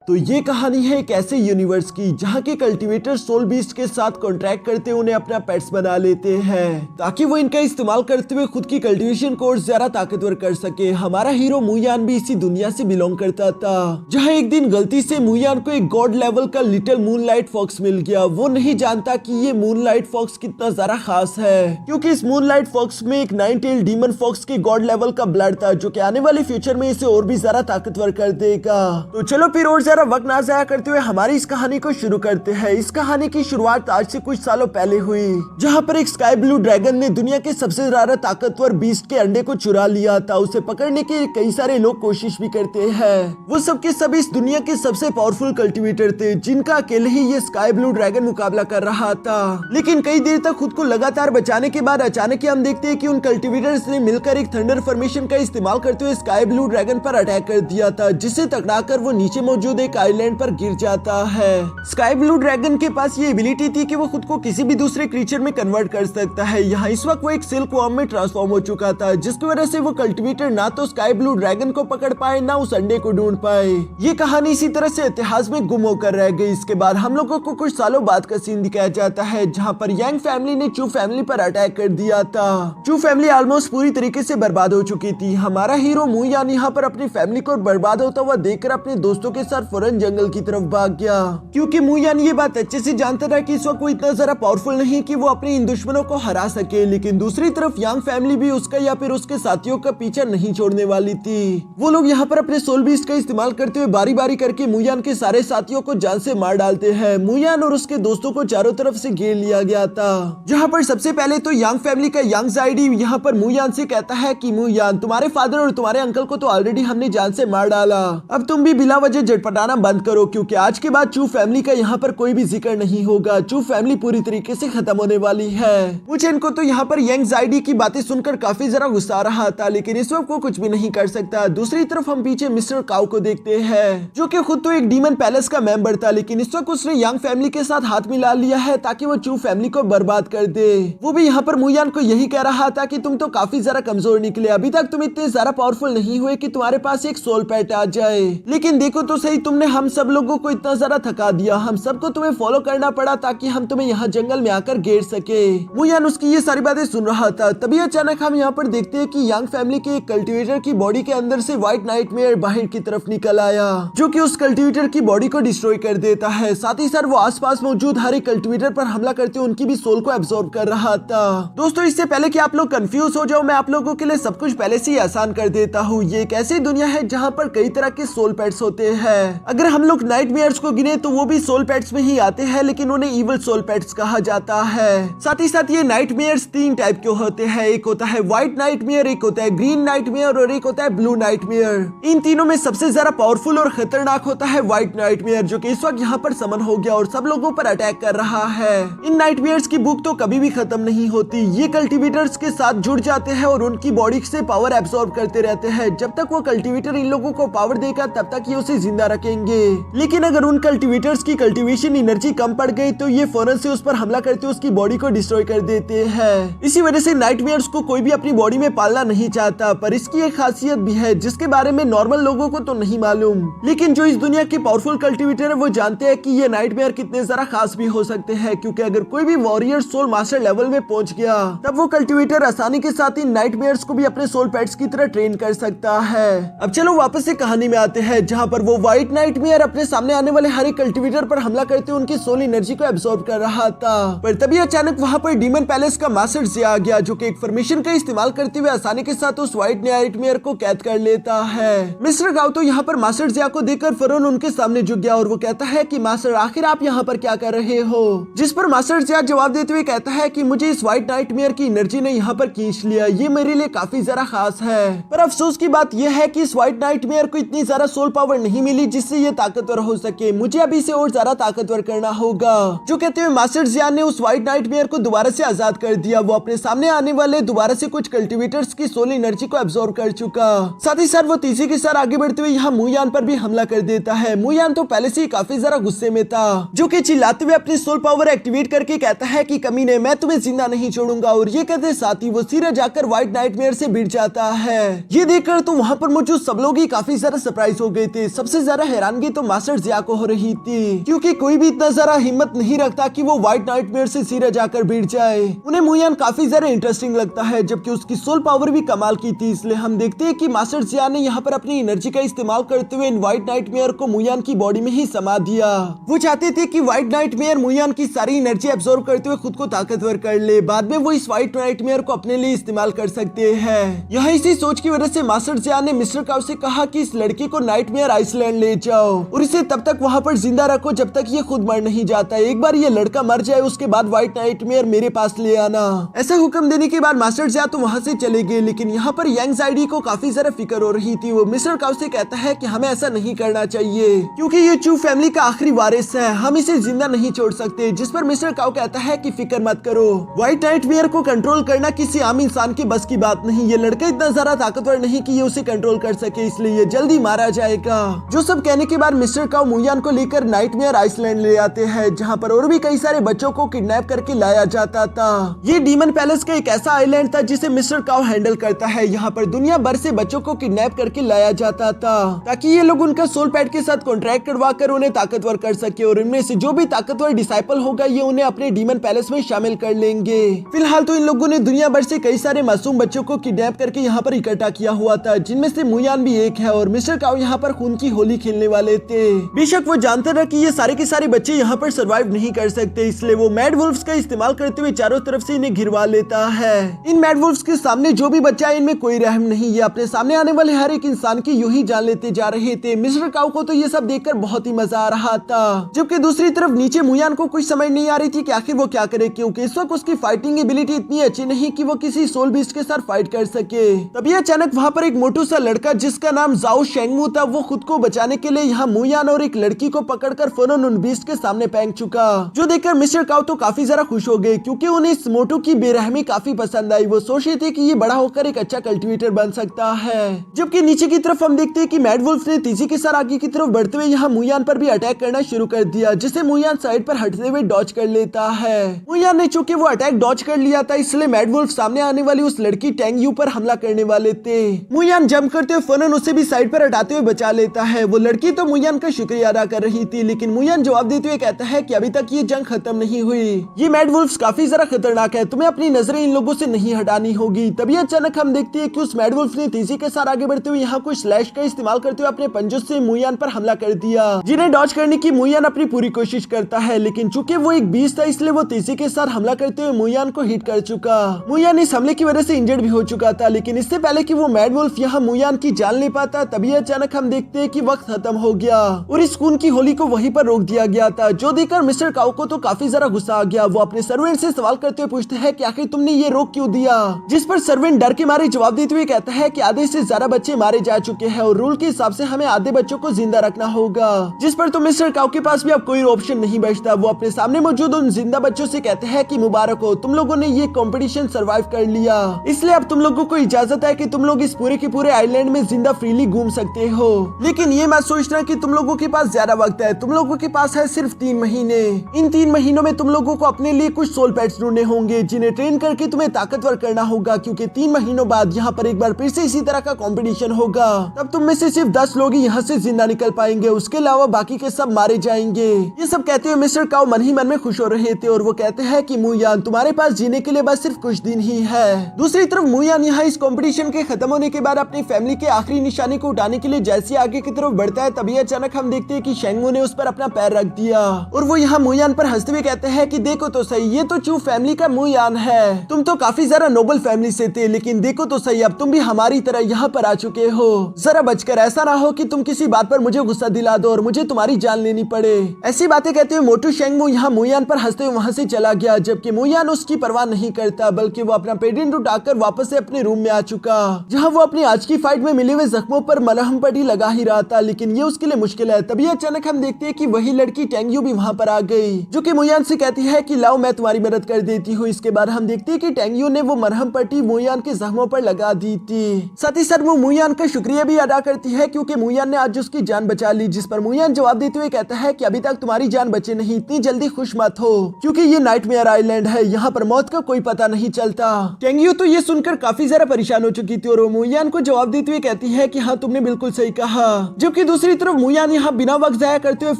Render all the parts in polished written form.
तो ये कहानी है एक ऐसे यूनिवर्स की जहाँ के कल्टीवेटर सोल बीस्ट के साथ कॉन्ट्रैक्ट करते उन्हें अपना पेट्स बना लेते हैं ताकि वो इनका इस्तेमाल करते हुए खुद की कल्टीवेशन को और ज्यादा ताकतवर कर सके। हमारा हीरो मुयान भी इसी दुनिया से बिलोंग करता था, जहाँ एक दिन गलती से मुयान को एक गॉड लेवल का लिटिल मूनलाइट फॉक्स मिल गया। वो नहीं जानता कि ये मूनलाइट फॉक्स कितना ज्यादा खास है, क्योंकि इस मूनलाइट फॉक्स में एक 9 टेल डीमन फॉक्स के गॉड लेवल का ब्लड था, जो कि आने वाले फ्यूचर में इसे और भी ज्यादा ताकतवर कर देगा। तो चलो फिर और ज्यादा वक्त ना जाया करते हुए हमारी इस कहानी को शुरू करते हैं। इस कहानी की शुरुआत आज से कुछ सालों पहले हुई, जहाँ पर एक स्काई ब्लू ड्रैगन ने दुनिया के सबसे ज्यादा ताकतवर बीस्ट के अंडे को चुरा लिया था। उसे पकड़ने के कई सारे लोग कोशिश भी करते हैं। वो सबके सब इस दुनिया के सबसे पावरफुल कल्टीवेटर थे, जिनका अकेले ही ये स्काई ब्लू ड्रैगन मुकाबला कर रहा था। लेकिन कई देर तक खुद को लगातार बचाने के बाद अचानक ही हम देखते हैं कि उन कल्टीवेटर्स ने मिलकर एक थंडर फॉर्मेशन का इस्तेमाल करते हुए स्काई ब्लू ड्रैगन पर अटैक कर दिया था, जिससे टकराकर वो नीचे मौजूद एक आइलैंड पर गिर जाता है। स्काई ब्लू ड्रैगन के पास ये एबिलिटी थी कि वो खुद को किसी भी दूसरे क्रीचर में कन्वर्ट कर सकता है। यहाँ इस वक्त वो एक सिल्क वर्म में ट्रांसफॉर्म हो चुका था, जिसकी वजह से वो कल्टीवेटर ना तो स्काई ब्लू ड्रैगन को पकड़ पाए ना उस अंडे को ढूंढ पाए। ये कहानी इसी तरह से इतिहास में गुम होकर रह गई। इसके बाद हम लोगों को कुछ सालों बाद का सीन दिखाया जाता है, जहाँ पर यांग फैमिली ने चू फैमिली पर अटैक कर दिया था। चू फैमिली ऑलमोस्ट पूरी तरीके से बर्बाद हो चुकी थी। हमारा हीरो मुयान यहाँ पर अपनी फैमिली को बर्बाद होता हुआ देखकर अपने दोस्तों के साथ फौरन जंगल की तरफ भाग गया, क्योंकि मुयान ये बात अच्छे से जानता था कि इस वक्त वो इतना जरा पावरफुल नहीं कि वो अपने इन दुश्मनों को हरा सके। लेकिन दूसरी तरफ यांग फैमिली भी उसका या फिर उसके साथियों का पीछा नहीं छोड़ने वाली थी। वो लोग यहाँ पर अपने सोल बीस्ट का इस्तेमाल करते हुए बारी बारी करके मुयान के सारे साथियों को जान से मार डालते हैं। मुयान और उसके दोस्तों को चारों तरफ से घेर लिया गया था, जहाँ पर सबसे पहले तो यांग फैमिली का यांग जाइडी यहाँ पर मुयान से कहता है कि मुयान, तुम्हारे फादर और तुम्हारे अंकल को तो ऑलरेडी हमने जान से मार डाला, अब तुम भी बिला वजह झटपटाना बंद करो, क्योंकि आज के बाद चू फैमिली का यहाँ पर कोई भी जिक्र नहीं होगा। चू फैमिली पूरी तरीके से खत्म होने वाली है। मुझे इनको तो यहाँ पर यांग जाइडी की बातें सुनकर काफी जरा गुस्सा आ रहा था, लेकिन इस वक्त वो कुछ भी नहीं कर सकता। दूसरी तरफ हम पीछे मिस्टर काउ को देखते हैं, जो कि खुद तो एक डीमन पैलेस का मेंबर था, लेकिन इस वक्त उसने यांग फैमिली के साथ हाथ मिला लिया है ताकि वो चू फैमिली को बर्बाद कर दे। वो भी यहाँ पर मुयान को यही कह रहा था कि तुम तो काफी जरा कमजोर निकले, अभी तक तुम इतने ज्यादा पावरफुल नहीं हुए कि तुम्हारे पास एक सोल पेट आ जाए। लेकिन देखो तो सही, तुमने हम सब लोगों को इतना ज्यादा थका दिया, हम सबको तुम्हें फॉलो करना पड़ा ताकि हम तुम्हें यहाँ जंगल में आकर घेर सके। मुयान उसकी ये सारी बातें सुन रहा था। तभी अचानक हम यहाँ पर देखते हैं कि यांग फैमिली के एक कल्टीवेटर की बॉडी के अंदर से व्हाइट नाइटमेयर बाहर की तरफ निकल आया, जो कि उस कल्टीवेटर की बॉडी को डिस्ट्रॉय कर देता है। साथ ही साथ वो आसपास मौजूद हर एक कल्टीवेटर पर हमला करते हुए उनकी भी सोल को एब्सॉर्ब कर रहा था। दोस्तों, इससे पहले कि आप लोग कंफ्यूज हो जाओ, मैं आप लोगों के लिए सब कुछ पहले से ही आसान कर देता हूँ। ये एक ऐसी दुनिया है जहाँ पर कई तरह के सोल पेट्स होते हैं। अगर हम लोग नाइटमेयर्स को गिने तो वो भी सोल पेट्स में ही आते हैं, लेकिन उन्हें इविल सोल पेट्स कहा जाता है। साथ ही साथ ये नाइटमेयर्स 3 टाइप के होते हैं, एक होता है व्हाइट नाइटमेयर, एक होता है ग्रीन नाइटमेयर और एक होता है ब्लू नाइटमेयर। इन तीनों में सबसे ज्यादा पावरफुल और खतरनाक होता है व्हाइट नाइटमेयर, जो कि इस वक्त यहाँ पर समन हो गया और सब लोगों पर अटैक कर रहा है। इन नाइटमेयर्स की भूख तो कभी भी खत्म नहीं होती। ये कल्टीवेटर्स के साथ जुड़ जाते हैं और उनकी बॉडी से पावर एब्सॉर्ब करते रहते हैं। जब तक वो कल्टीवेटर इन लोगों को पावर देगा तब तक ये उसे जिंदा रखेंगे, लेकिन अगर उन कल्टीवेटर्स की कल्टीवेशन एनर्जी कम पड़ गई तो ये फौरन से उस पर हमला करते उसकी बॉडी को डिस्ट्रॉय कर देते हैं। इसी वजह से नाइटमेयर्स को कोई भी अपनी बॉडी में पालना नहीं चाहता, पर इसकी एक खासियत भी है जिसके बारे में नॉर्मल लोगों को तो नहीं मालूम, लेकिन जो इस दुनिया के पावरफुल कल्टीवेटर है वो जानते हैं कि ये नाइटमेयर कितने जरा खास भी हो सकते हैं, क्योंकि अगर कोई भी वॉरियर सोल मास्टर लेवल में पहुंच गया तब वो कल्टीवेटर आसानी के साथ इन नाइटमेयर्स को भी अपने सोल पेट्स की तरह ट्रेन कर सकता है। अब चलो वापस से कहानी में आते हैं, जहाँ पर वो व्हाइट नाइटमेयर अपने सामने आने वाले हर एक कल्टीवेटर पर हमला करते हुए उनकी सोल एनर्जी को एब्सॉर्ब कर रहा था। पर तभी अचानक वहाँ पर डीमन पैलेस का मास्टर जिया आ गया, जो कि एक फॉर्मेशन का इस्तेमाल करते हुए आसानी के साथ उस व्हाइट नाइटमेयर को कैद कर लेता है। मिस्टर गाओ तो यहाँ पर मास्टर जिया को देखकर फौरन उनके सामने झुक गया और वो कहता है कि मास्टर, आखिर आप यहाँ पर क्या कर रहे हो? जिस पर मास्टर जिया जवाब देते हुए कहता है कि मुझे इस व्हाइट नाइटमेयर की एनर्जी ने यहाँ पर खींच लिया, ये मेरे लिए काफी जरा खास है। पर अफसोस की बात यह है कि इस व्हाइट नाइटमेयर को इतनी ज्यादा सोल पावर नहीं मिली जिससे ये ताकतवर हो सके। मुझे अभी से और ज्यादा ताकतवर करना होगा। जो कहते हुए मास्टर जियान ने उस व्हाइट नाइटमेयर को दोबारा से आजाद कर दिया। वो अपने सामने आने वाले दोबारा से कुछ कल्टीवेटर्स की सोल एनर्जी को एब्सॉर्ब कर चुका। साथ ही साथ वो तेजी के साथ आगे बढ़ते हुए यहाँ मुयान पर भी हमला कर देता है। मुयान तो पहले से ही काफी जरा गुस्से में था, जो कि चिल्लाते हुए अपनी सोल पावर एक्टिवेट करके कहता है कि कमीने, मैं तुम्हें जिंदा नहीं छोड़ूंगा। और ये कहते साथ ही वो सीधा जाकर व्हाइट नाइटमेयर से भिड़ जाता है। ये देखकर तो वहाँ पर मौजूद सब लोग ही काफी ज्यादा सरप्राइज हो गए थे। सबसे ज्यादा हैरानगी तो मास्टर जिया को हो रही थी, क्योंकि कोई भी इतना जरा हिम्मत नहीं रखता कि वो व्हाइट नाइटमेयर से सीधा जाकर भिड़ जाए। उन्हें मुयान काफी ज्यादा इंटरेस्टिंग लगता है, जबकि उसकी सोल पावर भी कमाल की थी। इसलिए हम देखते हैं कि मास्टर जिया ने यहाँ पर अपनी एनर्जी का इस्तेमाल करते हुए इन व्हाइट नाइटमेयर को मुयान की बॉडी में ही समा दिया। वो चाहते थे कि व्हाइट नाइटमेयर मुयान की सारी एनर्जी एब्जॉर्ब करते हुए खुद को ताकतवर कर ले, बाद में वो इस व्हाइट नाइटमेयर को अपने लिए इस्तेमाल कर सकते हैं। यहाँ इसी सोच की वजह से मास्टर जिया ने मिस्टर काउ से कहा कि इस लड़की को नाइटमेयर आइसलैंड ले जाओ और इसे तब तक वहाँ पर जिंदा रखो जब तक ये खुद मर नहीं जाता। एक बार ये लड़का मर जाए उसके बाद व्हाइट नाइटमेयर मेरे पास ले आना। ऐसा हुक्म देने के बाद मास्टर जिया तो वहाँ से चले गए, लेकिन यहाँ पर यंग जाइडी को काफी ज्यादा फिक्र हो रही थी। वो मिस्टर काउ से कहता है कि हमें ऐसा नहीं करना चाहिए, क्योंकि ये चू फैमिली का आखिरी वारिस है, हम इसे जिंदा नहीं छोड़ सकते। जिस पर मिस्टर काउ कहता है कि फिक्र मत करो, व्हाइट नाइटमेयर को कंट्रोल करना किसी आम इंसान के बस की बात नहीं। ये लड़का इतना ज्यादा ताकतवर नहीं कि ये उसे कंट्रोल कर सके, इसलिए ये जल्दी मारा जाएगा। जो सब कहने के बाद मिस्टर काउ मुयान को लेकर नाइटमेयर आइसलैंड ले आते हैं, जहाँ पर और भी कई सारे बच्चों को किडनैप करके लाया जाता था। ये डीमन पैलेस का एक ऐसा आइलैंड था जिसे मिस्टर काउ हैंडल करता है। यहाँ पर दुनिया भर से बच्चों को किडनैप करके लाया जाता था, ताकि ये लोग उनका सोल पैड के साथ कॉन्ट्रैक्ट करवा कर उन्हें ताकतवर कर सके, और इनमें से जो भी ताकतवर डिसाइपल होगा ये उन्हें अपने डीमन पैलेस में शामिल कर लेंगे। फिलहाल तो इन लोगों ने दुनिया भर से कई सारे मासूम बच्चों को किडनैप करके यहाँ पर इकट्ठा किया हुआ था, जिनमें से मुयान भी एक है। और मिस्टर काउ यहाँ पर खून की होली खेलने वाले थे। बेशक वो जानते रहे कि ये सारे के सारे बच्चे यहाँ पर सरवाइव नहीं कर सकते, इसलिए वो मैड वुल्फ्स का इस्तेमाल करते हुए चारों तरफ से इन्हें घिरवा लेता है। इन मैड वुल्फ्स के सामने जो भी बच्चा है इनमें कोई रहम नहीं, ये अपने सामने आने वाले हर एक इंसान की यूं ही जान लेते जा रहे थे। मिस्टर काउ को तो ये सब देखकर बहुत ही मजा आ रहा था, जबकि दूसरी तरफ नीचे मुयान को कुछ समझ नहीं आ रही थी कि आखिर वो क्या करे, क्योंकि इस वक्त उसकी फाइटिंग एबिलिटी इतनी अच्छी नहीं कि वो किसी सोल बीस्ट के साथ फाइट कर सके। तभी अचानक वहाँ पर एक मोटू सा लड़का जिसका नाम जाओ शेंगमू था, वो खुद को बचाने के लिए यहाँ मुयान और एक लड़की को पकड़कर फौरन उन बीस्ट के सामने फेंक चुका, जो देखकर मिस्टर काउ तो काफी ज्यादा खुश हो गए, क्योंकि उन्हें इस मोटू की बेरहमी काफी पसंद आई। वो सोच रहे थे कि ये बड़ा होकर एक अच्छा कल्टिवेटर बन सकता है। जबकि नीचे की तरफ हम देखते हैं कि मैड वुल्फ ने तेजी के साथ आगे की तरफ बढ़ते हुए यहाँ मुयान पर भी अटैक करना शुरू कर दिया, जिसे मुयान साइड पर हटते हुए डॉज कर लेता है। मुयान ने चूंकि वो अटैक डॉज कर लिया था, इसलिए मैड वुल्फ सामने आने वाली उस लड़की टैंग यू पर हमला करने वाले थे। मुयान जंप करते हुए फौरन उसे भी साइड पर हटाते हुए बचा लेता है। वो लड़की तो मुयान का शुक्रिया अदा कर रही थी, लेकिन मुयान जवाब देते हुए कहता है कि अभी तक ये जंग खत्म नहीं हुई। ये मैड वुल्फ्स काफी ज्यादा खतरनाक है, तुम्हें अपनी नजरें इन लोगों से नहीं हटानी होगी। तभी अचानक हम देखते हैं कि उस मैड वुल्फ ने तेजी के साथ आगे बढ़ते हुए यहाँ कुछ स्लैश का इस्तेमाल करते हुए अपने पंजों से मुयान पर हमला कर दिया, जिन्हें डॉज करने की मुयान अपनी पूरी कोशिश करता है, लेकिन चूंकि वो एक बीस्ट था इसलिए वो तेजी के साथ हमला करते हुए मुयान को हिट कर चुका। मुयान इस हमले की वजह से इंजर्ड भी हो चुका था, लेकिन इससे पहले कि वो मैड वुल्फ यहाँ मुयान की जान ले पाता, तभी अचानक हम देखते हैं कि वक्त खत्म हो गया और इस खून की होली को वहीं पर रोक दिया गया था, जो देखकर मिस्टर काउ को तो काफी ज्यादा गुस्सा आ गया। वो अपने सर्वेंट से सवाल करते हुए पूछते हैं कि आखिर तुमने ये रोक क्यों दिया, जिस पर सर्वेंट डर के मारे जवाब देते हुए कहता है कि आधे से ज्यादा बच्चे मारे जा चुके हैं और रूल के हिसाब से हमें आधे बच्चों को जिंदा रखना होगा, जिस पर तो मिस्टर काउ के पास भी अब कोई ऑप्शन नहीं बचता। वो अपने सामने मौजूद उन जिंदा बच्चों से कहते हैं कि मुबारक हो, तुम लोगों ने ये कंपटीशन सरवाइव कर लिया, इसलिए अब तुम लोगों को इजाजत है कि तुम लोग इस पूरे के पूरे आइलैंड में जिंदा फ्रीली घूम सकते हो। लेकिन ये मत सोचना कि तुम लोगों के पास ज्यादा वक्त है, तुम लोगों के पास है सिर्फ 3 महीने। इन 3 महीनों में तुम लोगों को अपने लिए कुछ सोल पेट्स ढूंढने होंगे, जिन्हें ट्रेन करके तुम्हें ताकतवर करना होगा, क्योंकि 3 महीनों बाद यहाँ पर एक बार फिर से इसी तरह का कंपटीशन होगा। तब तुम में से सिर्फ 10 लोग ही यहाँ से जिंदा निकल पाएंगे, उसके अलावा बाकी के सब मारे जाएंगे। ये सब कहते हुए मिस्टर काउ मन ही मन में खुश हो रहे थे और वो कहते हैं कि मुयान तुम्हारे पास जीने के लिए बस सिर्फ कुछ दिन ही है। दूसरी तरफ मुयान यहाँ इस कंपटीशन के खत्म होने के बाद अपनी फैमिली के आखिरी निशाने को उठाने के लिए जैसे आगे की तरफ बढ़ता है, तभी अचानक हम देखते हैं कि शेंगमू ने उस पर अपना पैर रख दिया और वो यहाँ मुयान पर हंसते हुए कहते हैं कि देखो तो सही, ये तो चू फैमिली का मुयान है, तुम तो काफी ज्यादा नोबल फैमिली से थे, लेकिन देखो तो सही अब तुम भी हमारी तरह यहाँ पर आ चुके हो। जरा बचकर, ऐसा ना हो कि तुम किसी बात पर मुझे गुस्सा दिला दो और मुझे तुम्हारी जान लेनी पड़े। ऐसी बातें कहते हुए मोटू शेंगमू यहाँ मुयान पर हंसते हुए वहाँ से चला गया, जबकि मुयान उसकी परवाह नहीं करता, बल्कि वो अपना पेडेंट उठाकर वापस से अपने रूम में आ चुका, जहाँ वो अपनी आज की फाइट में मिले हुए जख्मों पर मलहम पट्टी लगा ही रहा था, लेकिन ये उसके लिए मुश्किल है। तभी अचानक हम देखते हैं कि वही लड़की टैंग यू भी वहाँ पर आ गई, जो कि मुयान से कहती है कि लाओ मैं तुम्हारी मदद कर देती हूँ। इसके बाद हम देखते हैं कि टैंग यू ने वो मरहम पट्टी मुयान के जख्मों पर लगा दी थी। साथ ही साथ वो मुयान का शुक्रिया भी अदा करती है, क्योंकि मुयान ने आज उसकी जान बचा ली, जिस पर मुयान जवाब देते हुए कहता है कि अभी तक तुम्हारी जान बचे नहीं, इतनी जल्दी खुश मत हो, क्योंकि ये नाइटमेयर आइलैंड है, यहाँ पर मौत का कोई पता नहीं चलता। टैंग यू तो ये सुनकर काफी ज्यादा परेशान हो चुकी थी और वो मुयान को जवाब देते हुए कहती है कि हाँ तुमने बिल्कुल सही कहा। जबकि दूसरी दूसरी तरफ मुयान यहाँ बिना वक्त जाया करते हुए